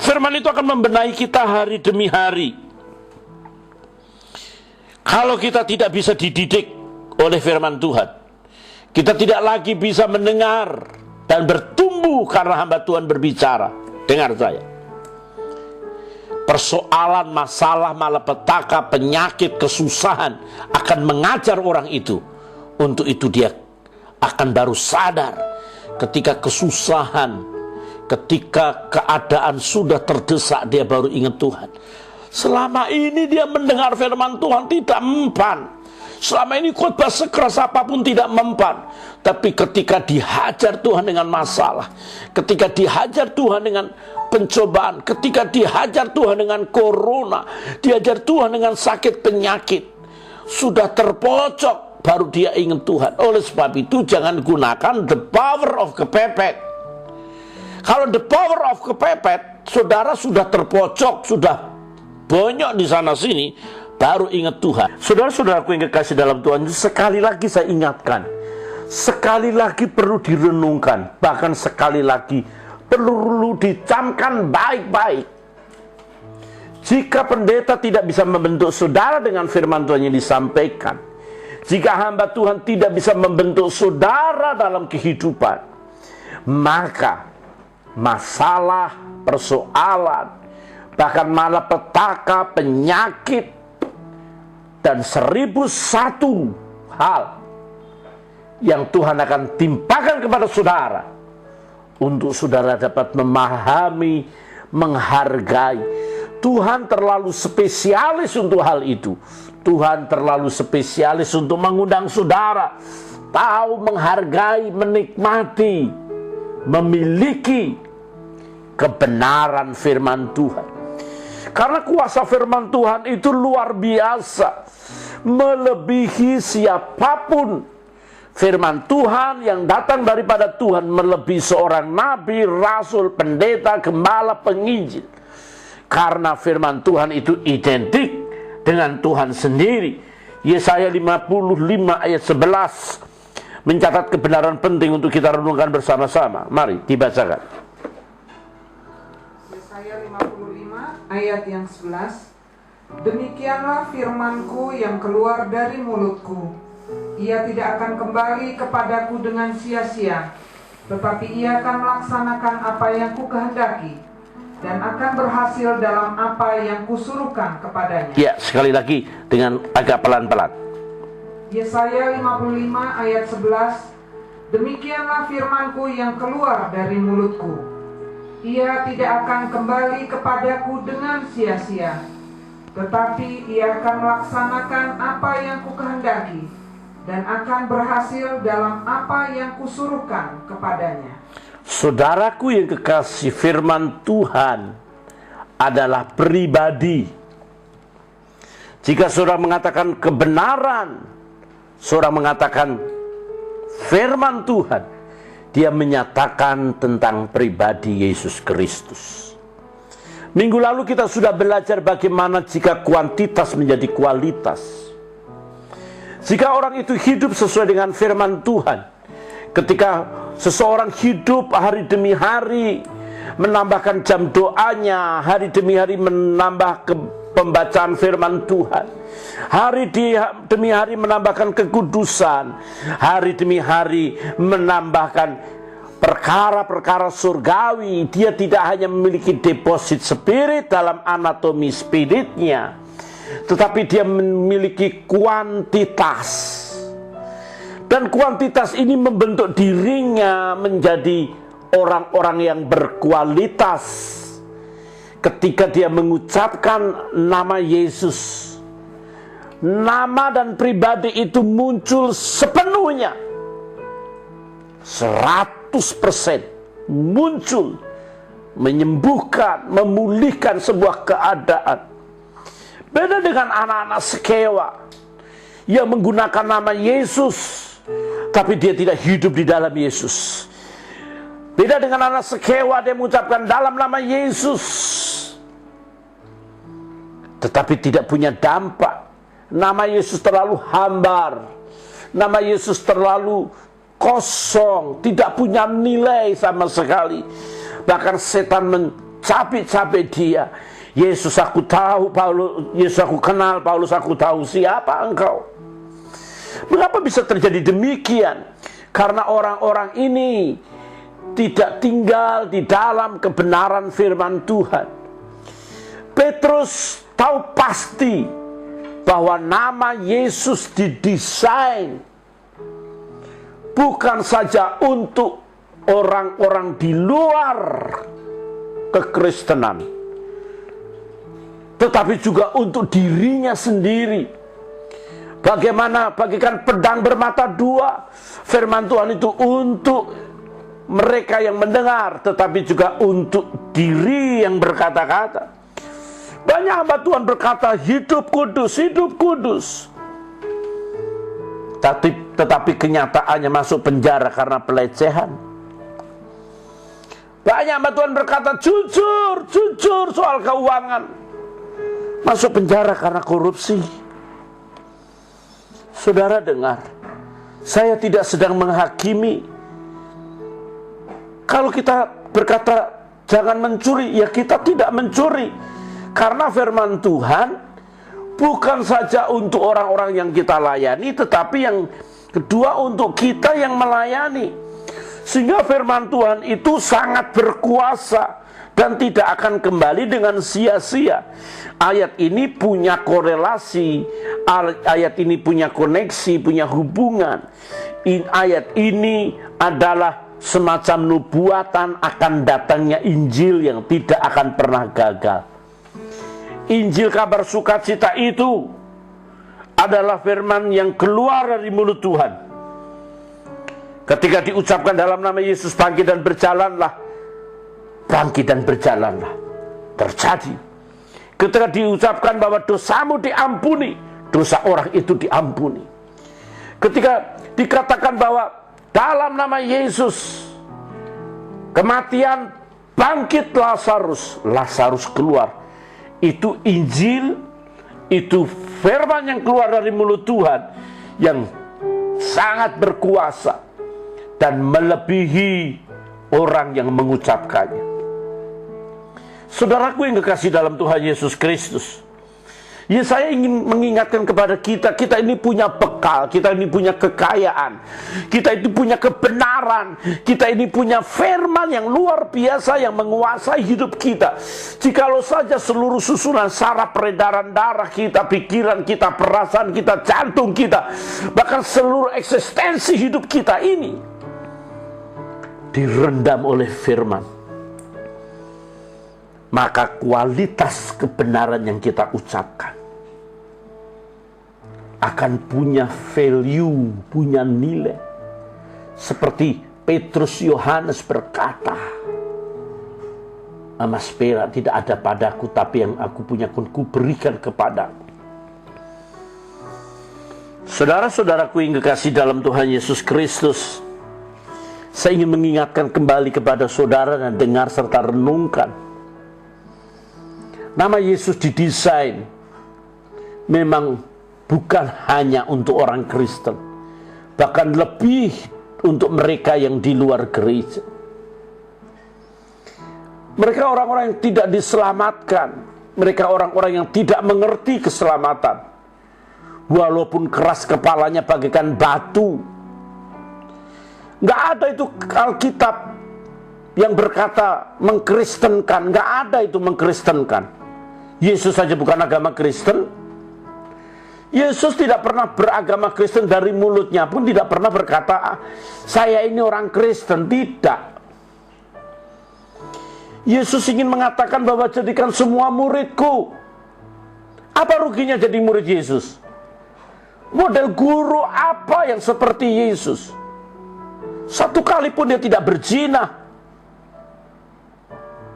Firman itu akan membenahi kita hari demi hari. Kalau kita tidak bisa dididik oleh firman Tuhan, kita tidak lagi bisa mendengar dan bertumbuh karena hamba Tuhan berbicara. Dengar saya, persoalan, masalah, malapetaka, penyakit, kesusahan akan mengajar orang itu. Untuk itu dia akan baru sadar ketika kesusahan, ketika keadaan sudah terdesak, dia baru ingat Tuhan. Selama ini dia mendengar firman Tuhan tidak mempan. Selama ini khotbah sekeras apapun tidak mempan. Tapi ketika dihajar Tuhan dengan masalah, ketika dihajar Tuhan dengan pencobaan, ketika dihajar Tuhan dengan corona, dihajar Tuhan dengan sakit penyakit, sudah terpojok, baru dia ingat Tuhan. Oleh sebab itu jangan gunakan the power of kepepet. Kalau the power of kepepet, saudara sudah terpojok, sudah bonyok di sana sini, baru ingat Tuhan. Saudara-saudaraku yang kekasih dalam Tuhan, sekali lagi saya ingatkan, sekali lagi perlu direnungkan, bahkan sekali lagi perlu dicamkan baik-baik. Jika pendeta tidak bisa membentuk saudara dengan firman Tuhan yang disampaikan, jika hamba Tuhan tidak bisa membentuk saudara dalam kehidupan, maka masalah, persoalan, bahkan malapetaka, penyakit, dan 1001 hal yang Tuhan akan timpakan kepada saudara, untuk saudara dapat memahami, menghargai. Tuhan terlalu spesialis untuk hal itu. Tuhan terlalu spesialis untuk mengundang saudara tahu, menghargai, menikmati, memiliki kebenaran firman Tuhan. Karena kuasa firman Tuhan itu luar biasa, melebihi siapapun. Firman Tuhan yang datang daripada Tuhan melebihi seorang nabi, rasul, pendeta, gembala, penginjil. Karena firman Tuhan itu identik dengan Tuhan sendiri. Yesaya 55 ayat 11 mencatat kebenaran penting untuk kita renungkan bersama-sama. Mari dibacakan. Yesaya 55 ayat yang 11. Demikianlah firmanku yang keluar dari mulutku. Ia tidak akan kembali kepadaku dengan sia-sia, tetapi ia akan melaksanakan apa yang kukehendaki, dan akan berhasil dalam apa yang kusuruhkan kepadanya. Ya, sekali lagi dengan agak pelan-pelan. Yesaya 55 ayat 11. Demikianlah firmanku yang keluar dari mulutku. Ia tidak akan kembali kepadaku dengan sia-sia, tetapi ia akan melaksanakan apa yang kukehendaki, dan akan berhasil dalam apa yang kusuruhkan kepadanya. Saudaraku yang kekasih, firman Tuhan adalah pribadi. Jika saudara mengatakan kebenaran, saudara mengatakan firman Tuhan, dia menyatakan tentang pribadi Yesus Kristus. Minggu lalu kita sudah belajar bagaimana jika kuantitas menjadi kualitas. Jika orang itu hidup sesuai dengan firman Tuhan, ketika seseorang hidup hari demi hari, menambahkan jam doanya, hari demi hari menambah pembacaan firman Tuhan, hari demi hari menambahkan kekudusan, hari demi hari menambahkan perkara-perkara surgawi. Dia tidak hanya memiliki deposit spirit dalam anatomi spiritnya, tetapi dia memiliki kuantitas. Dan kuantitas ini membentuk dirinya menjadi orang-orang yang berkualitas. Ketika dia mengucapkan nama Yesus, nama dan pribadi itu muncul sepenuhnya, 100% muncul, menyembuhkan, memulihkan sebuah keadaan. Beda dengan anak-anak sekewa yang menggunakan nama Yesus, tapi dia tidak hidup di dalam Yesus. Beda dengan anak sekewa, dia mengucapkan dalam nama Yesus, tetapi tidak punya dampak. Nama Yesus terlalu hambar, nama Yesus terlalu kosong, tidak punya nilai sama sekali. Bahkan setan mencapik-capik dia. Yesus aku tahu, Yesus aku kenal, Paulus aku tahu, siapa engkau? Mengapa bisa terjadi demikian? Karena orang-orang ini tidak tinggal di dalam kebenaran firman Tuhan. Petrus tahu pasti bahwa nama Yesus didesain bukan saja untuk orang-orang di luar kekristenan, tetapi juga untuk dirinya sendiri. Bagaimana bagikan pedang bermata dua, firman Tuhan itu untuk mereka yang mendengar, tetapi juga untuk diri yang berkata-kata. Banyak hamba Tuhan berkata, hidup kudus, hidup kudus. Tetapi kenyataannya masuk penjara karena pelecehan. Banyak hamba Tuhan berkata, jujur, jujur soal keuangan. Masuk penjara karena korupsi. Saudara dengar, saya tidak sedang menghakimi. Kalau kita berkata jangan mencuri, ya kita tidak mencuri. Karena firman Tuhan bukan saja untuk orang-orang yang kita layani, tetapi yang kedua untuk kita yang melayani. Sehingga firman Tuhan itu sangat berkuasa dan tidak akan kembali dengan sia-sia. Ayat ini punya korelasi, ayat ini punya koneksi, punya hubungan. Ayat ini adalah semacam nubuatan akan datangnya Injil yang tidak akan pernah gagal. Injil kabar sukacita itu adalah firman yang keluar dari mulut Tuhan. Ketika diucapkan dalam nama Yesus, bangkit dan berjalanlah. Bangkit dan berjalanlah. Terjadi. Ketika diucapkan bahwa dosamu diampuni, dosa orang itu diampuni. Ketika dikatakan bahwa dalam nama Yesus kematian bangkit Lazarus, Lazarus keluar. Itu Injil, itu firman yang keluar dari mulut Tuhan yang sangat berkuasa dan melebihi orang yang mengucapkannya. Saudaraku yang kekasih dalam Tuhan Yesus Kristus, ya saya ingin mengingatkan kepada kita, kita ini punya bekal, kita ini punya kekayaan, kita itu punya kebenaran, kita ini punya firman yang luar biasa yang menguasai hidup kita. Jikalau saja seluruh susunan saraf peredaran darah kita, pikiran kita, perasaan kita, jantung kita, bahkan seluruh eksistensi hidup kita ini direndam oleh firman, maka kualitas kebenaran yang kita ucapkan akan punya value, punya nilai. Seperti Petrus Yohanes berkata, emas perak tidak ada padaku, tapi yang aku punya ku berikan kepadamu. Saudara-saudaraku yang kekasih dalam Tuhan Yesus Kristus, saya ingin mengingatkan kembali kepada saudara dan dengar serta renungkan. Nama Yesus didesain memang bukan hanya untuk orang Kristen, bahkan lebih untuk mereka yang di luar gereja. Mereka orang-orang yang tidak diselamatkan, mereka orang-orang yang tidak mengerti keselamatan, walaupun keras kepalanya bagaikan batu. Nggak ada itu Alkitab yang berkata mengkristenkan, nggak ada itu mengkristenkan. Yesus saja bukan agama Kristen. Yesus tidak pernah beragama Kristen, dari mulutnya pun tidak pernah berkata saya ini orang Kristen, tidak. Yesus ingin mengatakan bahwa jadikan semua muridku. Apa ruginya jadi murid Yesus? Model guru apa yang seperti Yesus? Satu kali pun dia tidak berzina.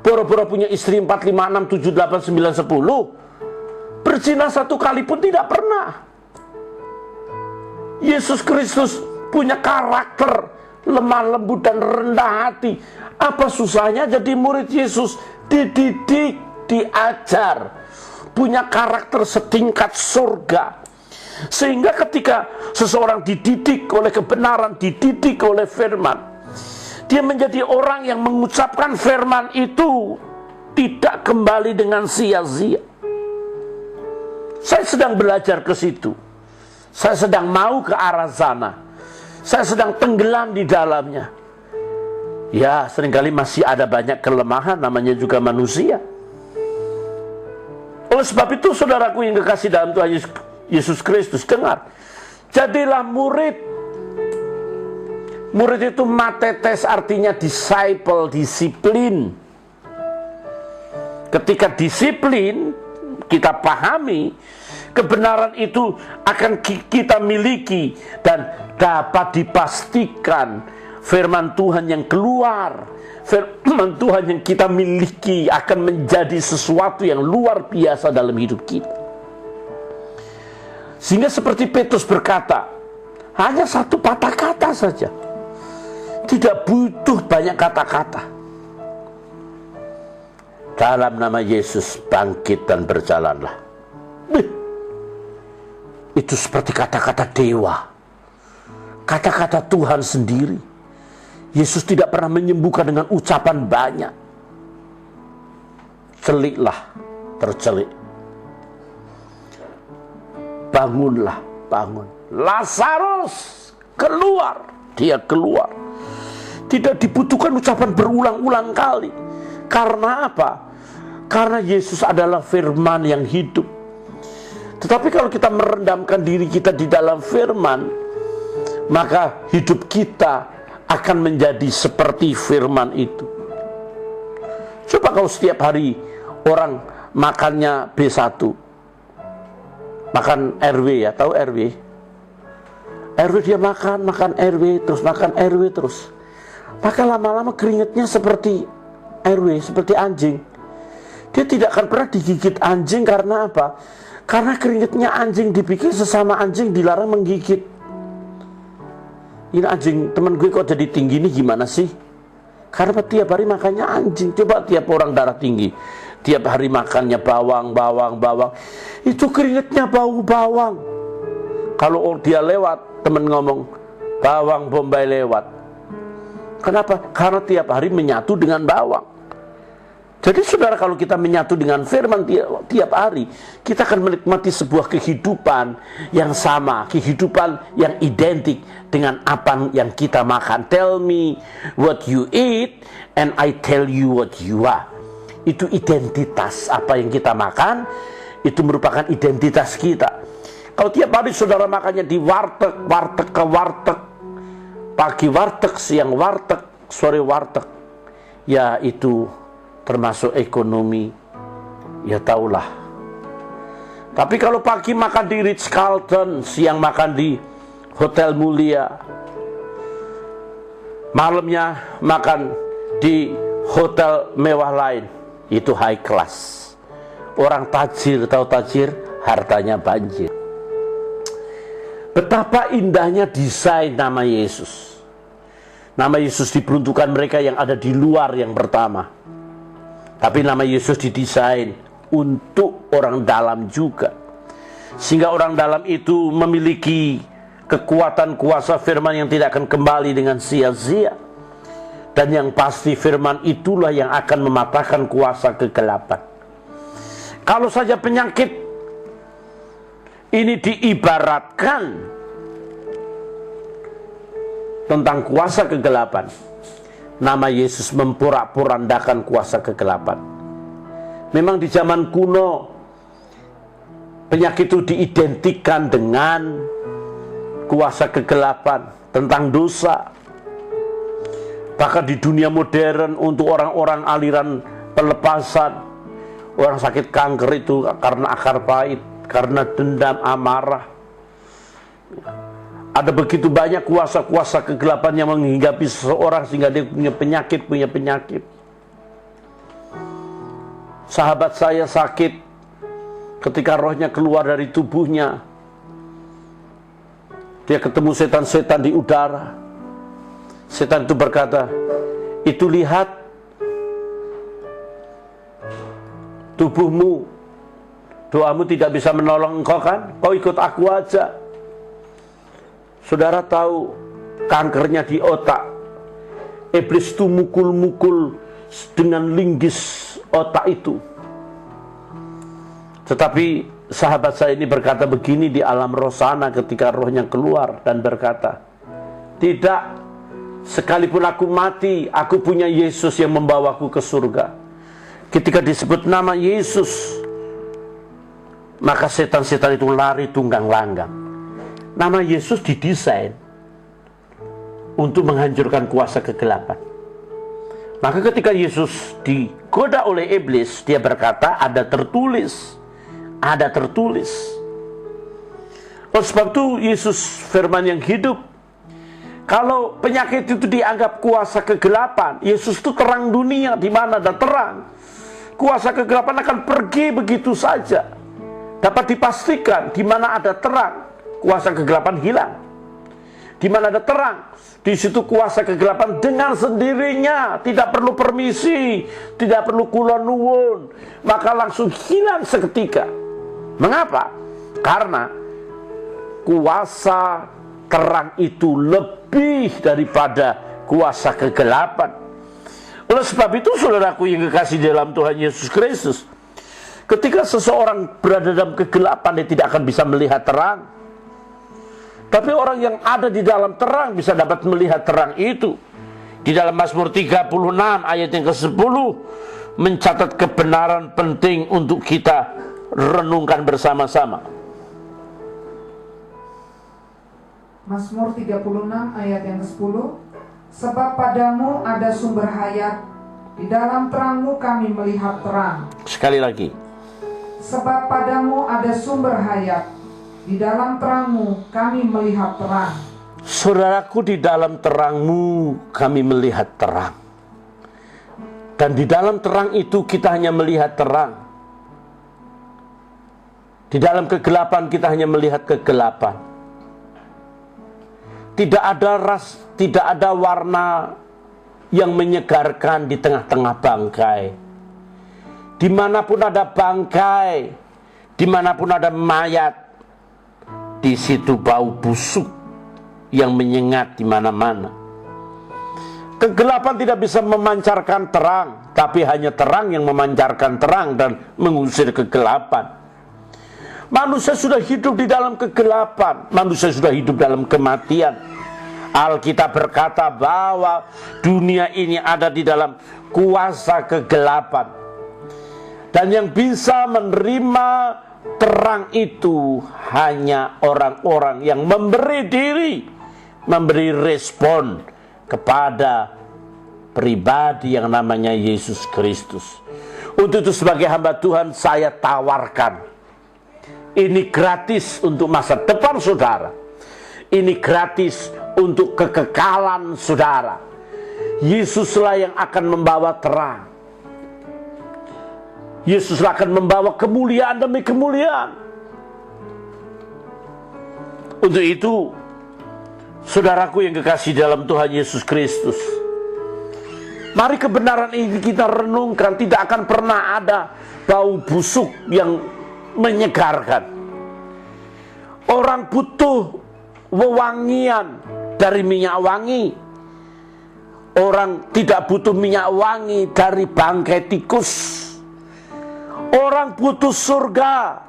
Boro-boro punya istri 4, 5, 6, 7, 8, 9, 10. Berzina satu kali pun tidak pernah. Yesus Kristus punya karakter lemah lembut dan rendah hati. Apa susahnya jadi murid Yesus? Dididik, diajar, punya karakter setingkat surga. Sehingga ketika seseorang dididik oleh kebenaran, dididik oleh firman, dia menjadi orang yang mengucapkan firman itu tidak kembali dengan sia-sia. Saya sedang belajar ke situ. Saya sedang mau ke arah sana. Saya sedang tenggelam di dalamnya. Ya, seringkali masih ada banyak kelemahan, namanya juga manusia. Oleh sebab itu, saudaraku yang kekasih dalam Tuhan Yesus Kristus, dengar. Jadilah murid. Murid itu matetes, artinya disciple, disiplin. Ketika disiplin, kita pahami, kebenaran itu akan kita miliki dan dapat dipastikan firman Tuhan yang keluar, firman Tuhan yang kita miliki akan menjadi sesuatu yang luar biasa dalam hidup kita. Sehingga seperti Petrus berkata, hanya satu patah kata saja, tidak butuh banyak kata-kata. Dalam nama Yesus bangkit dan berjalanlah. Itu seperti kata-kata dewa, kata-kata Tuhan sendiri. Yesus tidak pernah menyembuhkan dengan ucapan banyak. Celiklah, tercelik. Bangunlah, bangun. Lazarus keluar, dia keluar. Tidak dibutuhkan ucapan berulang-ulang kali. Karena apa? Karena Yesus adalah firman yang hidup. Tetapi kalau kita merendamkan diri kita di dalam firman, maka hidup kita akan menjadi seperti firman itu. Coba kalau setiap hari orang makannya B1, makan RW, ya, tahu RW? RW dia makan RW, terus makan RW terus. Maka lama-lama keringatnya seperti RW, seperti anjing. Dia tidak akan pernah digigit anjing. Karena apa? Karena keringatnya anjing dipikir sesama anjing dilarang menggigit. Ini anjing teman gue kok jadi tinggi nih, gimana sih? Karena tiap hari makannya anjing. Coba tiap orang darah tinggi, tiap hari makannya bawang. Itu keringatnya bau bawang. Kalau dia lewat, teman ngomong, bawang Bombay lewat. Kenapa? Karena tiap hari menyatu dengan bawang. Jadi saudara, kalau kita menyatu dengan firman tiap hari, kita akan menikmati sebuah kehidupan yang sama, kehidupan yang identik dengan apa yang kita makan. Tell me what you eat and I tell you what you are. Itu identitas. Apa yang kita makan, itu merupakan identitas kita. Kalau tiap hari saudara makannya di warteg ke warteg, pagi warteg, siang warteg, sore warteg, ya itu termasuk ekonomi, ya tahulah. Tapi kalau pagi makan di Ritz-Carlton, siang makan di Hotel Mulia, malamnya makan di hotel mewah lain, itu high class. Orang tajir, tahu tajir, hartanya banjir. Betapa indahnya desain nama Yesus. Nama Yesus diperuntukkan mereka yang ada di luar yang pertama. Tapi nama Yesus didesain untuk orang dalam juga. Sehingga orang dalam itu memiliki kekuatan kuasa firman yang tidak akan kembali dengan sia-sia. Dan yang pasti firman itulah yang akan mematahkan kuasa kegelapan. Kalau saja penyakit ini diibaratkan tentang kuasa kegelapan, nama Yesus memporak-porandakan kuasa kegelapan. Memang di zaman kuno penyakit itu diidentikan dengan kuasa kegelapan, tentang dosa. Bahkan di dunia modern, untuk orang-orang aliran pelepasan, orang sakit kanker itu karena akar pahit, karena dendam, amarah. Ada begitu banyak kuasa-kuasa kegelapan yang menghinggapi seseorang sehingga dia punya penyakit. Sahabat saya sakit ketika rohnya keluar dari tubuhnya. Dia ketemu setan-setan di udara. Setan itu berkata, itu lihat tubuhmu Doamu tidak bisa menolong engkau kan? Kau ikut aku aja. Saudara tahu kankernya di otak. Iblis itu mukul-mukul dengan linggis otak itu. Tetapi sahabat saya ini berkata begini di alam roh sana ketika rohnya keluar dan berkata, tidak, sekalipun aku mati, aku punya Yesus yang membawaku ke surga. Ketika disebut nama Yesus, maka setan-setan itu lari tunggang langgang. Nama Yesus didesain untuk menghancurkan kuasa kegelapan. Maka ketika Yesus digoda oleh iblis, dia berkata, ada tertulis. Ada tertulis. Oleh sebab itu Yesus firman yang hidup. Kalau penyakit itu dianggap kuasa kegelapan, Yesus itu terang dunia, di mana ada terang. Kuasa kegelapan akan pergi begitu saja. Dapat dipastikan di mana ada terang, kuasa kegelapan hilang. Di mana ada terang, di situ kuasa kegelapan dengan sendirinya, tidak perlu permisi, tidak perlu kula nuwun, maka langsung hilang seketika. Mengapa? Karena kuasa terang itu lebih daripada kuasa kegelapan. Oleh sebab itu, saudaraku yang kekasih dalam Tuhan Yesus Kristus, ketika seseorang berada dalam kegelapan, dia tidak akan bisa melihat terang. Tapi orang yang ada di dalam terang bisa dapat melihat terang itu. Di dalam Mazmur 36 ayat yang ke-10 mencatat kebenaran penting untuk kita renungkan bersama-sama. Mazmur 36 ayat yang ke-10. Sebab padamu ada sumber hayat, di dalam terangmu kami melihat terang. Sekali lagi. Sebab padamu ada sumber hayat, di dalam terangmu kami melihat terang. Saudaraku, di dalam terangmu kami melihat terang. Dan di dalam terang itu kita hanya melihat terang. Di dalam kegelapan kita hanya melihat kegelapan. Tidak ada warna yang menyegarkan di tengah-tengah bangkai. Dimanapun ada bangkai, dimanapun ada mayat, di situ bau busuk yang menyengat di mana-mana. Kegelapan tidak bisa memancarkan terang, tapi hanya terang yang memancarkan terang dan mengusir kegelapan. Manusia sudah hidup di dalam kegelapan, manusia sudah hidup dalam kematian. Alkitab berkata bahwa dunia ini ada di dalam kuasa kegelapan. Dan yang bisa menerima terang itu hanya orang-orang yang memberi diri, memberi respon kepada pribadi yang namanya Yesus Kristus. Untuk itu sebagai hamba Tuhan saya tawarkan, ini gratis untuk masa depan saudara. Ini gratis untuk kekekalan saudara. Yesuslah yang akan membawa terang. Yesuslah akan membawa kemuliaan demi kemuliaan. Untuk itu, saudaraku yang kekasih dalam Tuhan Yesus Kristus, mari kebenaran ini kita renungkan. Tidak akan pernah ada bau busuk yang menyegarkan. Orang butuh wewangian dari minyak wangi. Orang tidak butuh minyak wangi dari bangkai tikus. Orang butuh surga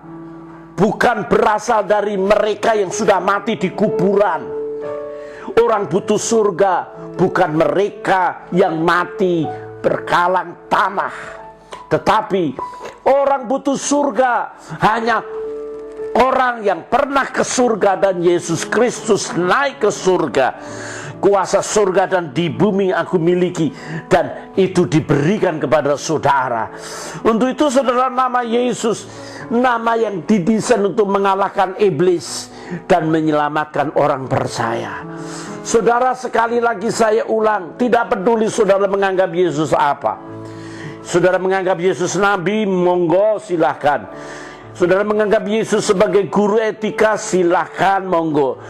bukan berasal dari mereka yang sudah mati di kuburan. Orang butuh surga bukan mereka yang mati berkalang tanah. Tetapi orang butuh surga hanya orang yang pernah ke surga dan Yesus Kristus naik ke surga. Kuasa surga dan di bumi aku miliki, dan itu diberikan kepada saudara. Untuk itu saudara, nama Yesus, nama yang didesain untuk mengalahkan iblis dan menyelamatkan orang percaya. Saudara, sekali lagi saya ulang, tidak peduli saudara menganggap Yesus apa. Saudara menganggap Yesus nabi, monggo silahkan. Saudara menganggap Yesus sebagai guru etika, silahkan, monggo.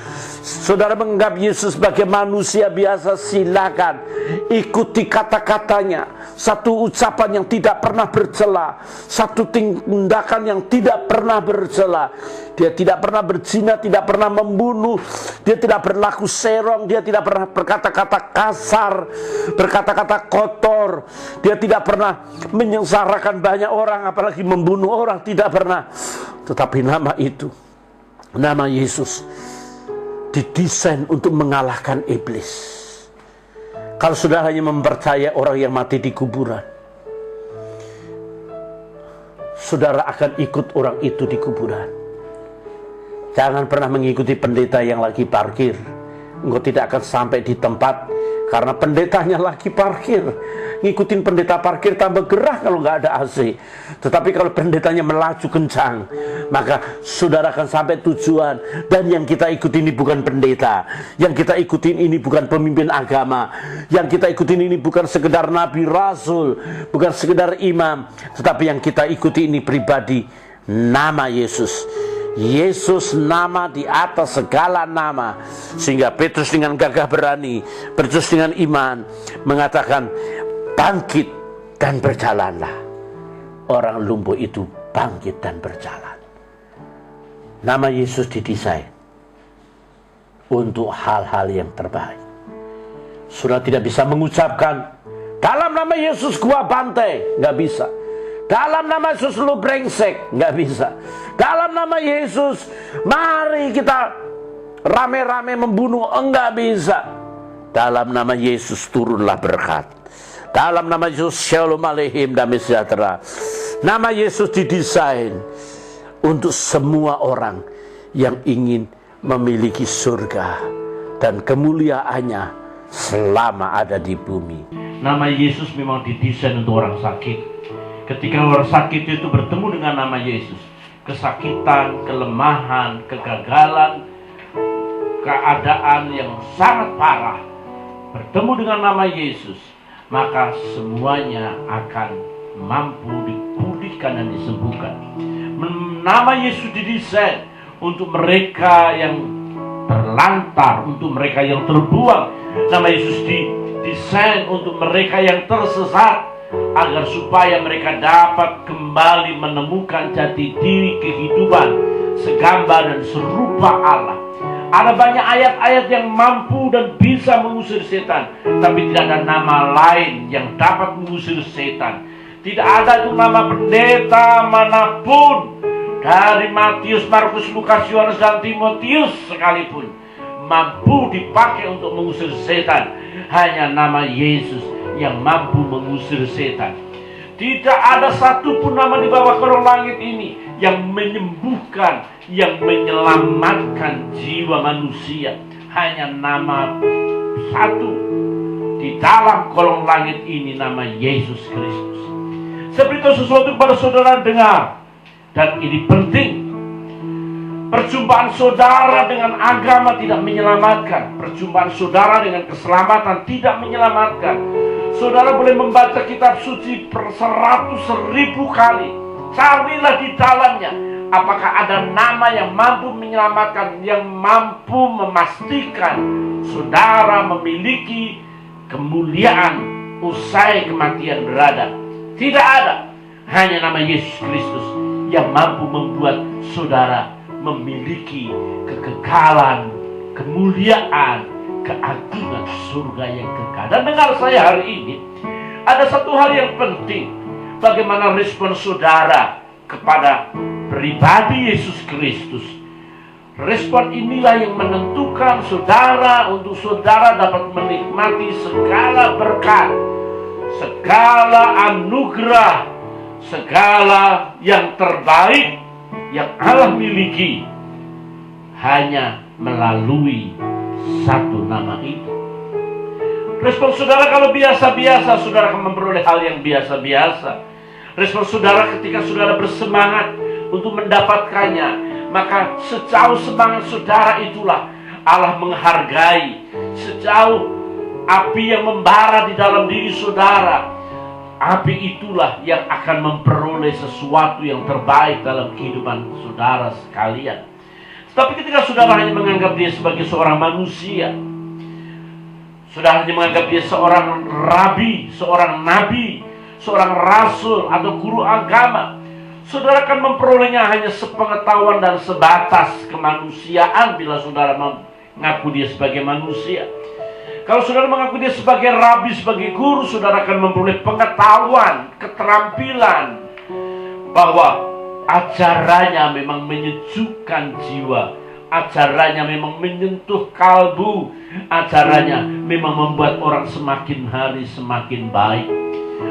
Saudara menganggap Yesus sebagai manusia biasa, silakan ikuti kata-katanya. Satu ucapan yang tidak pernah bercela, satu tindakan yang tidak pernah bercela. Dia tidak pernah berzina, tidak pernah membunuh, dia tidak berlaku serong, dia tidak pernah berkata-kata kasar, berkata-kata kotor, dia tidak pernah menyengsarakan banyak orang, apalagi membunuh orang, tidak pernah. Tetapi nama itu, nama Yesus, didesain untuk mengalahkan iblis. Kalau sudah hanya mempercayai orang yang mati di kuburan, saudara akan ikut orang itu di kuburan. Jangan pernah mengikuti pendeta yang lagi parkir. Engkau tidak akan sampai di tempat karena pendetanya lagi parkir. Ngikutin pendeta parkir tambah gerah kalau nggak ada AC. Tetapi kalau pendetanya melaju kencang, maka saudara akan sampai tujuan. Dan yang kita ikuti ini bukan pendeta, yang kita ikutin ini bukan pemimpin agama, yang kita ikutin ini bukan sekedar nabi rasul, bukan sekedar imam, tetapi yang kita ikuti ini pribadi, nama Yesus. Yesus nama di atas segala nama. Sehingga Petrus dengan gagah berani, Petrus dengan iman mengatakan, bangkit dan berjalanlah. Orang lumpuh itu bangkit dan berjalan. Nama Yesus didesain untuk hal-hal yang terbaik. Sudah tidak bisa mengucapkan, dalam nama Yesus gua bantai, nggak bisa. Dalam nama Yesus lu brengsek, nggak bisa. Dalam nama Yesus mari kita rame-rame membunuh, enggak bisa. Dalam nama Yesus turunlah berkat. Dalam nama Yesus shalom aleihim, damai sejahtera. Nama Yesus didesain untuk semua orang yang ingin memiliki surga dan kemuliaannya selama ada di bumi. Nama Yesus memang didesain untuk orang sakit. Ketika orang sakit itu bertemu dengan nama Yesus, kesakitan, kelemahan, kegagalan, keadaan yang sangat parah, bertemu dengan nama Yesus, maka semuanya akan mampu dipulihkan dan disembuhkan. Nama Yesus didesain untuk mereka yang terlantar, untuk mereka yang terbuang. Nama Yesus didesain untuk mereka yang tersesat, agar supaya mereka dapat kembali menemukan jati diri kehidupan segambar dan serupa Allah. Ada banyak ayat-ayat yang mampu dan bisa mengusir setan, tapi tidak ada nama lain yang dapat mengusir setan. Tidak ada itu nama pendeta manapun, dari Matius, Markus, Lukas, Yohanes, dan Timotius sekalipun, mampu dipakai untuk mengusir setan. Hanya nama Yesus yang mampu mengusir setan. Tidak ada satupun nama di bawah kolong langit ini yang menyembuhkan, yang menyelamatkan jiwa manusia. Hanya nama satu di dalam kolong langit ini, nama Yesus Kristus. Saya beritahu sesuatu kepada saudara dengar, dan ini penting. Perjumpaan saudara dengan agama tidak menyelamatkan. Perjumpaan saudara dengan keselamatan tidak menyelamatkan. Saudara boleh membaca kitab suci per 100.000 kali. Carilah di dalamnya, apakah ada nama yang mampu menyelamatkan, yang mampu memastikan saudara memiliki kemuliaan usai kematian berada. Tidak ada. Hanya nama Yesus Kristus yang mampu membuat saudara memiliki kekekalan, kemuliaan, keagungan surga yang kekal. Dan dengar saya hari ini, ada satu hal yang penting. Bagaimana respon saudara kepada pribadi Yesus Kristus. Respon inilah yang menentukan saudara, untuk saudara dapat menikmati segala berkat, segala anugerah, segala yang terbaik yang Allah miliki, hanya melalui satu nama itu. Respon saudara kalau biasa-biasa, saudara akan memperoleh hal yang biasa-biasa. Respon saudara ketika saudara bersemangat untuk mendapatkannya, maka sejauh semangat saudara itulah Allah menghargai. Sejauh api yang membara di dalam diri saudara, api itulah yang akan memperoleh sesuatu yang terbaik dalam kehidupan saudara sekalian. Tapi ketika saudara hanya menganggap dia sebagai seorang manusia, saudara hanya menganggap dia seorang rabi, seorang nabi, seorang rasul atau guru agama, saudara akan memperolehnya hanya sepengetahuan dan sebatas kemanusiaan bila saudara mengaku dia sebagai manusia. Kalau saudara mengaku dia sebagai rabi, sebagai guru, saudara akan memperoleh pengetahuan, keterampilan, bahwa ajarannya memang menyejukkan jiwa, ajarannya memang menyentuh kalbu, ajarannya memang membuat orang semakin hari semakin baik.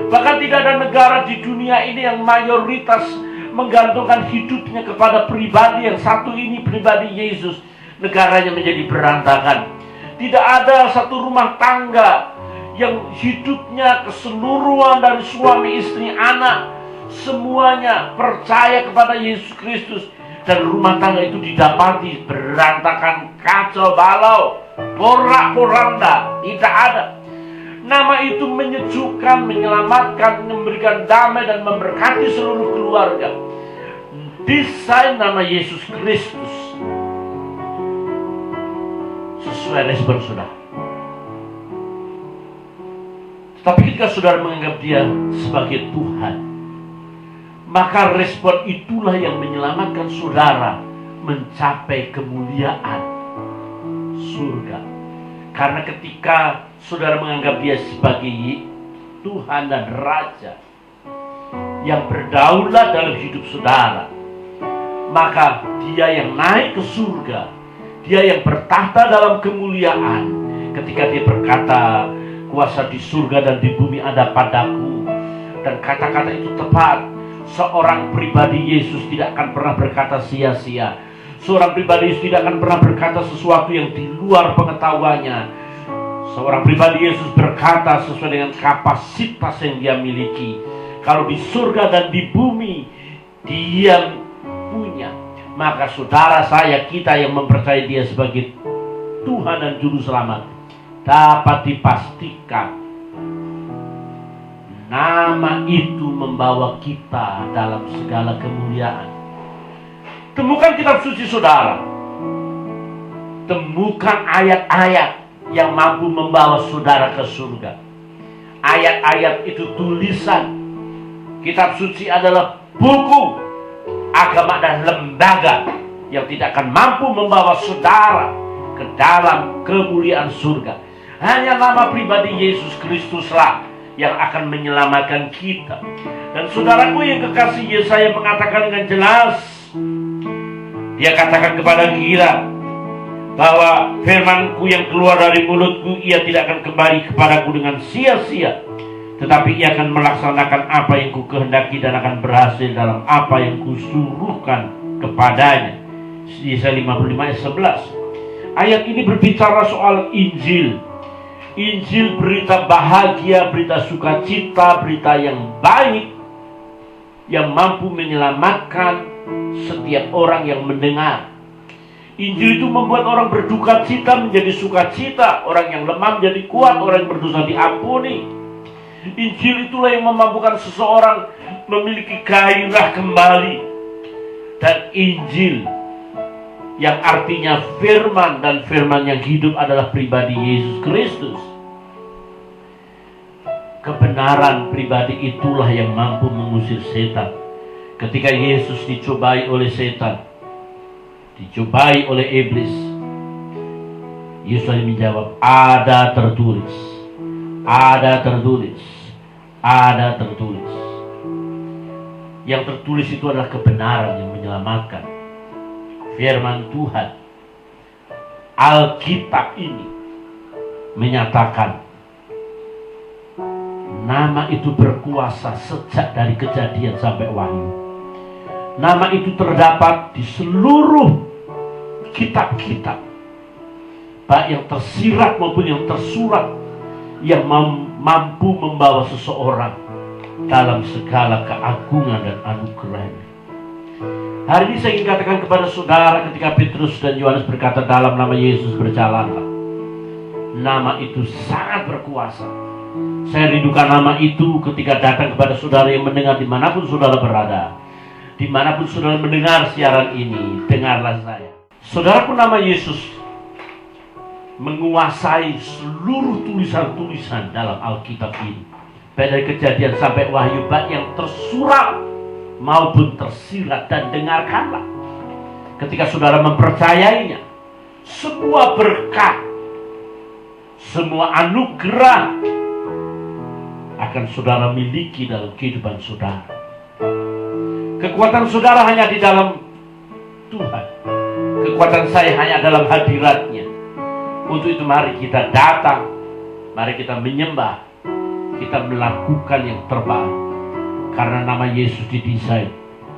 Bahkan tidak ada negara di dunia ini yang mayoritas menggantungkan hidupnya kepada pribadi yang satu ini, pribadi Yesus. Negaranya menjadi berantakan. Tidak ada satu rumah tangga yang hidupnya keseluruhan dari suami, istri, anak, semuanya percaya kepada Yesus Kristus, dan rumah tangga itu didapati berantakan, kacau balau, porak-poranda. Tidak ada. Nama itu menyejukkan, menyelamatkan, memberikan damai dan memberkati seluruh keluarga. Desain nama Yesus Kristus sesuai respon saudara. Tapi ketika saudara menganggap dia sebagai Tuhan, maka respon itulah yang menyelamatkan saudara mencapai kemuliaan surga. Karena ketika saudara menganggap dia sebagai Tuhan dan Raja yang berdaulat dalam hidup saudara, maka dia yang naik ke surga, dia yang bertahta dalam kemuliaan. Ketika dia berkata, kuasa di surga dan di bumi ada padaku, dan kata-kata itu tepat. Seorang pribadi Yesus tidak akan pernah berkata sia-sia. Seorang pribadi Yesus tidak akan pernah berkata sesuatu yang di luar pengetahuannya. Seorang pribadi Yesus berkata sesuai dengan kapasitas yang dia miliki. Kalau di surga dan di bumi dia punya, maka saudara saya, kita yang mempercayai dia sebagai Tuhan dan Juru Selamat, dapat dipastikan nama itu membawa kita dalam segala kemuliaan. Temukan kitab suci saudara. Temukan ayat-ayat yang mampu membawa saudara ke surga. Ayat-ayat itu tulisan. Kitab suci adalah buku agama dan lembaga yang tidak akan mampu membawa saudara ke dalam kemuliaan surga. Hanya nama pribadi Yesus Kristuslah yang akan menyelamatkan kita. Dan saudaraku yang kekasih, Yesaya mengatakan dengan jelas, dia katakan kepada kita bahwa firman-Ku yang keluar dari mulut-Ku, ia tidak akan kembali kepadaku dengan sia-sia, tetapi ia akan melaksanakan apa yang Ku kehendaki dan akan berhasil dalam apa yang Ku suruhkan kepadanya. Yesaya 55 ayat 11. Ayat ini berbicara soal Injil. Injil, berita bahagia, berita sukacita, berita yang baik yang mampu menyelamatkan setiap orang yang mendengar. Injil itu membuat orang berduka cita menjadi sukacita, orang yang lemah menjadi kuat, orang yang berdosa diampuni. Injil itulah yang memampukan seseorang memiliki gairah kembali. Dan Injil yang artinya firman, dan firman yang hidup adalah pribadi Yesus Kristus. Kebenaran pribadi itulah yang mampu mengusir setan. Ketika Yesus dicobai oleh setan, dicobai oleh iblis, Yesus menjawab, ada tertulis, ada tertulis, ada tertulis. Yang tertulis itu adalah kebenaran yang menyelamatkan. Firman Tuhan, Alkitab ini menyatakan nama itu berkuasa sejak dari Kejadian sampai Wahyu. Nama itu terdapat di seluruh kitab-kitab, baik yang tersirat maupun yang tersurat, yang mampu membawa seseorang dalam segala keagungan dan anugerahnya. Hari ini saya ingin katakan kepada saudara, ketika Petrus dan Yohanes berkata dalam nama Yesus berjalanlah, nama itu sangat berkuasa. Saya rindukan nama itu ketika datang kepada saudara yang mendengar dimanapun saudara berada. Dimanapun saudara mendengar siaran ini, dengarlah saya. Saudaraku, nama Yesus menguasai seluruh tulisan-tulisan dalam Alkitab ini. Baik dari Kejadian sampai Wahyu, baik yang tersurat maupun tersirat. Dan dengarkanlah, ketika saudara mempercayainya, semua berkat, semua anugerah akan saudara miliki dalam kehidupan saudara. Kekuatan saudara hanya di dalam Tuhan. Kekuatan saya hanya dalam hadirat-Nya. Untuk itu mari kita datang, mari kita menyembah, kita melakukan yang terbaik. Karena nama Yesus didesain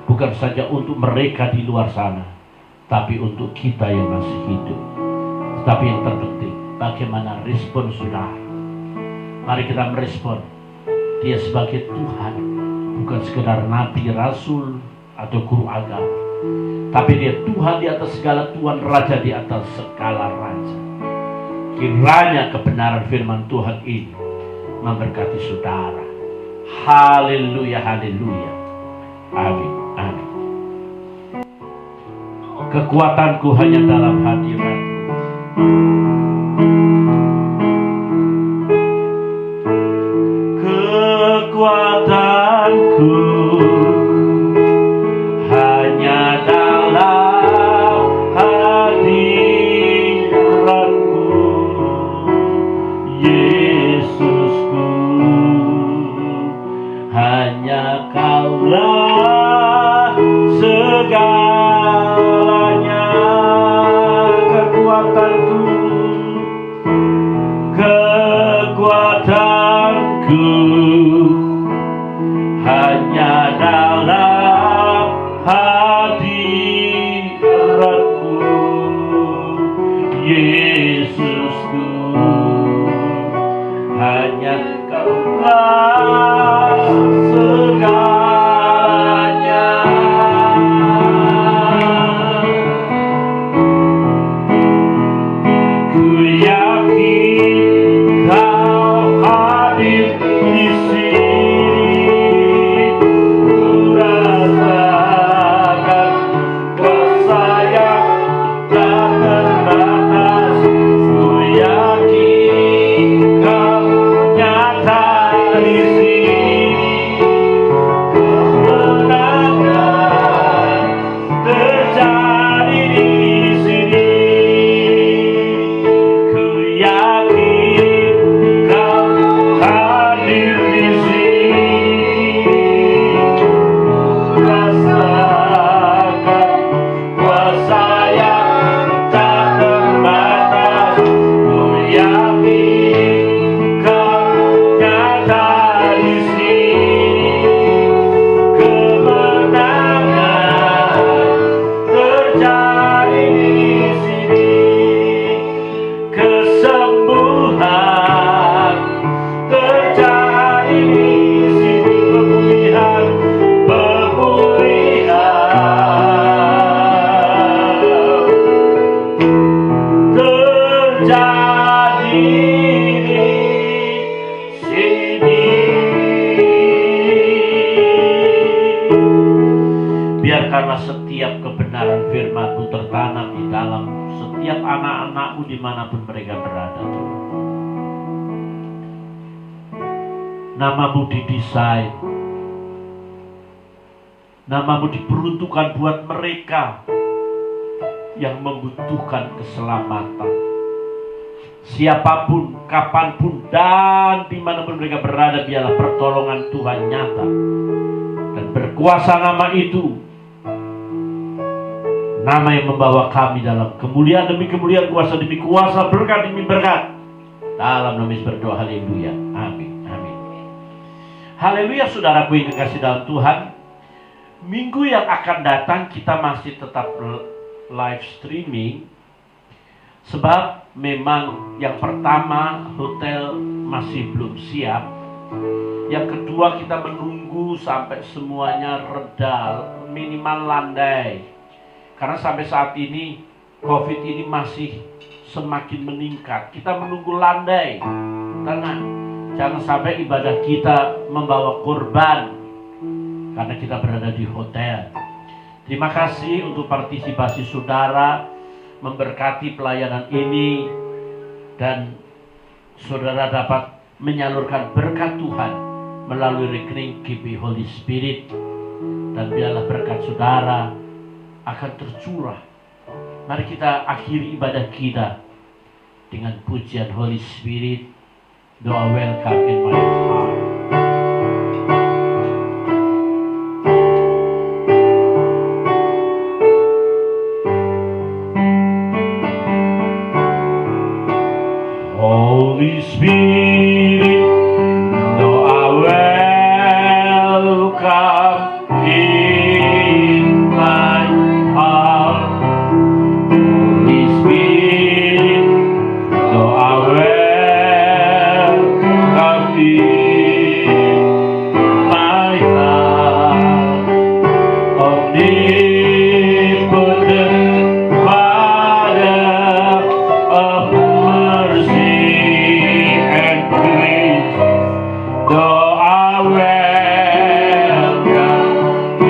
bukan saja untuk mereka di luar sana, tapi untuk kita yang masih hidup. Tetapi yang terpenting, bagaimana respon saudara. Mari kita merespon Dia sebagai Tuhan, bukan sekedar nabi, rasul, atau guru agama, tapi Dia Tuhan di atas segala Tuhan, Raja di atas segala raja. Kiranya kebenaran firman Tuhan ini memberkati saudara. Haleluya, haleluya. Amin, amin. Kekuatanku hanya dalam hadirat-Mu. Kekuatanku hanya dalam hadirat-Mu, Yesusku. Hanya Kaulah segalanya. Kekuatanku, kekuatanku hanya dalam hadirat-Mu, Yesusku. Hanya Kaulah segalanya. Ku yakin Kau hadir di sini. Ku rasakan kuasa yang tak terbatas. Ku yakin Kau nyata di sini. Kemenangan terjadi di sini. Ku yakin Kau hadir di sini. Ku rasakan kuasa yang tak terbatas. Ku yakin Kau nyata di sini. Kemenangan terjadi di sini. Kesembuhan terjadi di sini. Pemulihan, pemulihan terjadi di sini. Biarkanlah setiap kebenaran firman-Mu tertanam di dalam setiap anak-anak-Mu dimanapun mereka berada. Nama-Mu didesain, nama-Mu diperuntukkan buat mereka yang membutuhkan keselamatan. Siapapun, kapanpun, dan dimanapun mereka berada, biarlah pertolongan Tuhan nyata. Dan berkuasa nama itu, nama yang membawa kami dalam kemuliaan demi kemuliaan, kuasa demi kuasa, berkat demi berkat. Dalam nama Yesus berdoa, haleluya, amin, amin. Haleluya, saudaraku yang kekasih dalam Tuhan. Minggu yang akan datang kita masih tetap live streaming. Sebab memang yang pertama, hotel masih belum siap. Yang kedua, kita menunggu sampai semuanya reda, minimal landai. Karena sampai saat ini COVID ini masih semakin meningkat. Kita menunggu landai. Tenang, jangan sampai ibadah kita membawa korban karena kita berada di hotel. Terima kasih untuk partisipasi saudara. memberkati pelayanan ini, dan saudara dapat menyalurkan berkat Tuhan melalui rekening GB Holy Spirit, dan biarlah berkat saudara akan tercurah. Mari kita akhiri ibadah kita dengan pujian Holy Spirit, doa welcome in my heart. Holy Spirit, doa welcome in my heart. Holy Spirit, doa welcome in my heart. Omnipotent Father of mercy and grace, doa welcome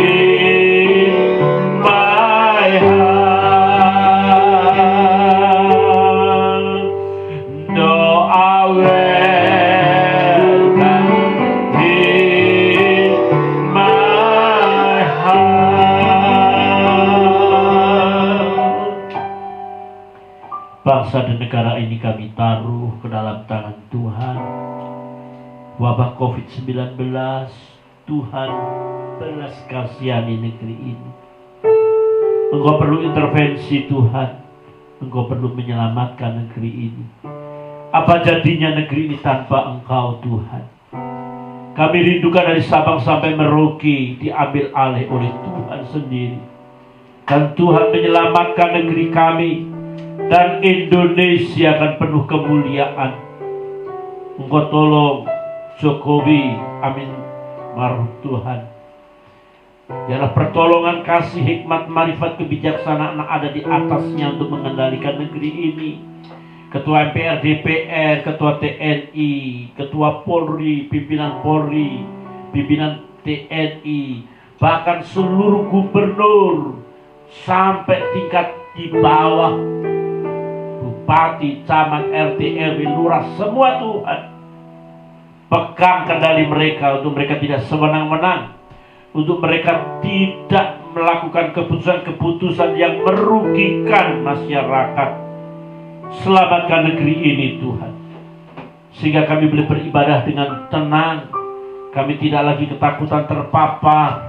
in my heart. Doa welcome in my heart. Bangsa dan negara ini kami taruh ke dalam tangan Tuhan. Wabah COVID-19, Tuhan belas kasihani negeri ini. Engkau perlu intervensi Tuhan. Engkau perlu menyelamatkan negeri ini. Apa jadinya negeri ini tanpa Engkau Tuhan? Kami rindukan dari Sabang sampai Merauke diambil alih oleh Tuhan sendiri. Dan Tuhan menyelamatkan negeri kami. Dan Indonesia akan penuh kemuliaan. Engkau tolong Jokowi, amin, maruf Tuhan. Biarlah pertolongan, kasih, hikmat, marifat, kebijaksanaan ada di atasnya untuk mengendalikan negeri ini. Ketua MPR, DPR, Ketua TNI, Ketua Polri, pimpinan TNI, bahkan seluruh gubernur sampai tingkat di bawah, bupati, camat, RT, RW, lurah, semua Tuhan. Pegang kendali mereka untuk mereka tidak sewenang-wenang, untuk mereka tidak melakukan keputusan-keputusan yang merugikan masyarakat. Selamatkan negeri ini Tuhan, sehingga kami boleh beribadah dengan tenang. Kami tidak lagi ketakutan terpapar.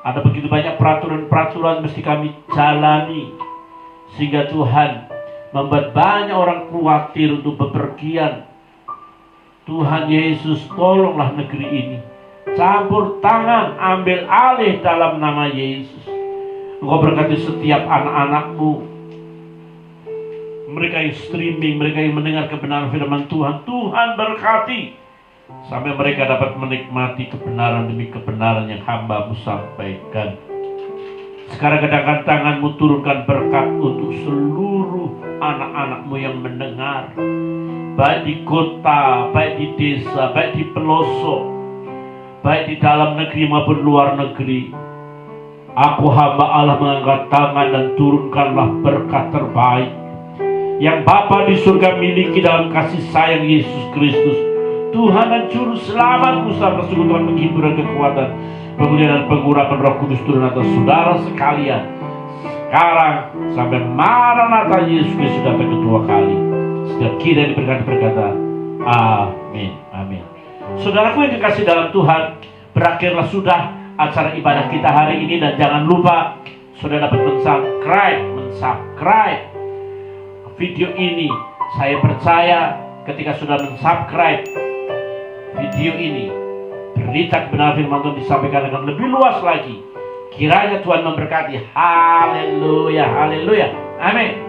Ada begitu banyak peraturan-peraturan mesti kami jalani, sehingga Tuhan membuat banyak orang khawatir untuk bepergian. Tuhan Yesus, tolonglah negeri ini. Campur tangan, ambil alih dalam nama Yesus. Engkau berkati setiap anak-anak-Mu, mereka yang streaming, mereka yang mendengar kebenaran firman Tuhan. Tuhan berkati sampai mereka dapat menikmati kebenaran demi kebenaran yang hamba-Mu sampaikan. Sekarang kedangkan tangan-Mu, turunkan berkat untuk seluruh anak-anak-Mu yang mendengar, baik di kota, baik di desa, baik di pelosok, baik di dalam negeri maupun luar negeri. Aku hamba Allah mengangkat tangan dan turunkanlah berkat terbaik yang Bapa di surga miliki dalam kasih sayang Yesus Kristus, Tuhan dan Juru Selamat serta sekutuan menghibur dan kekuatan, pemulihan dan pengurapan Roh Kudus turun atas saudara sekalian, sekarang sampai Maranatha Yesus Kristus datang kedua kali. Setiap kita yang berkata, amin, amin. Saudaraku yang dikasih dalam Tuhan, berakhirlah sudah acara ibadah kita hari ini, dan jangan lupa saudara dapat mensubscribe video ini. Saya percaya ketika sudah mensubscribe video ini, berita kebenaran firman Tuhan disampaikan dengan lebih luas lagi. Kiranya Tuhan memberkati. Haleluya, haleluya, amin.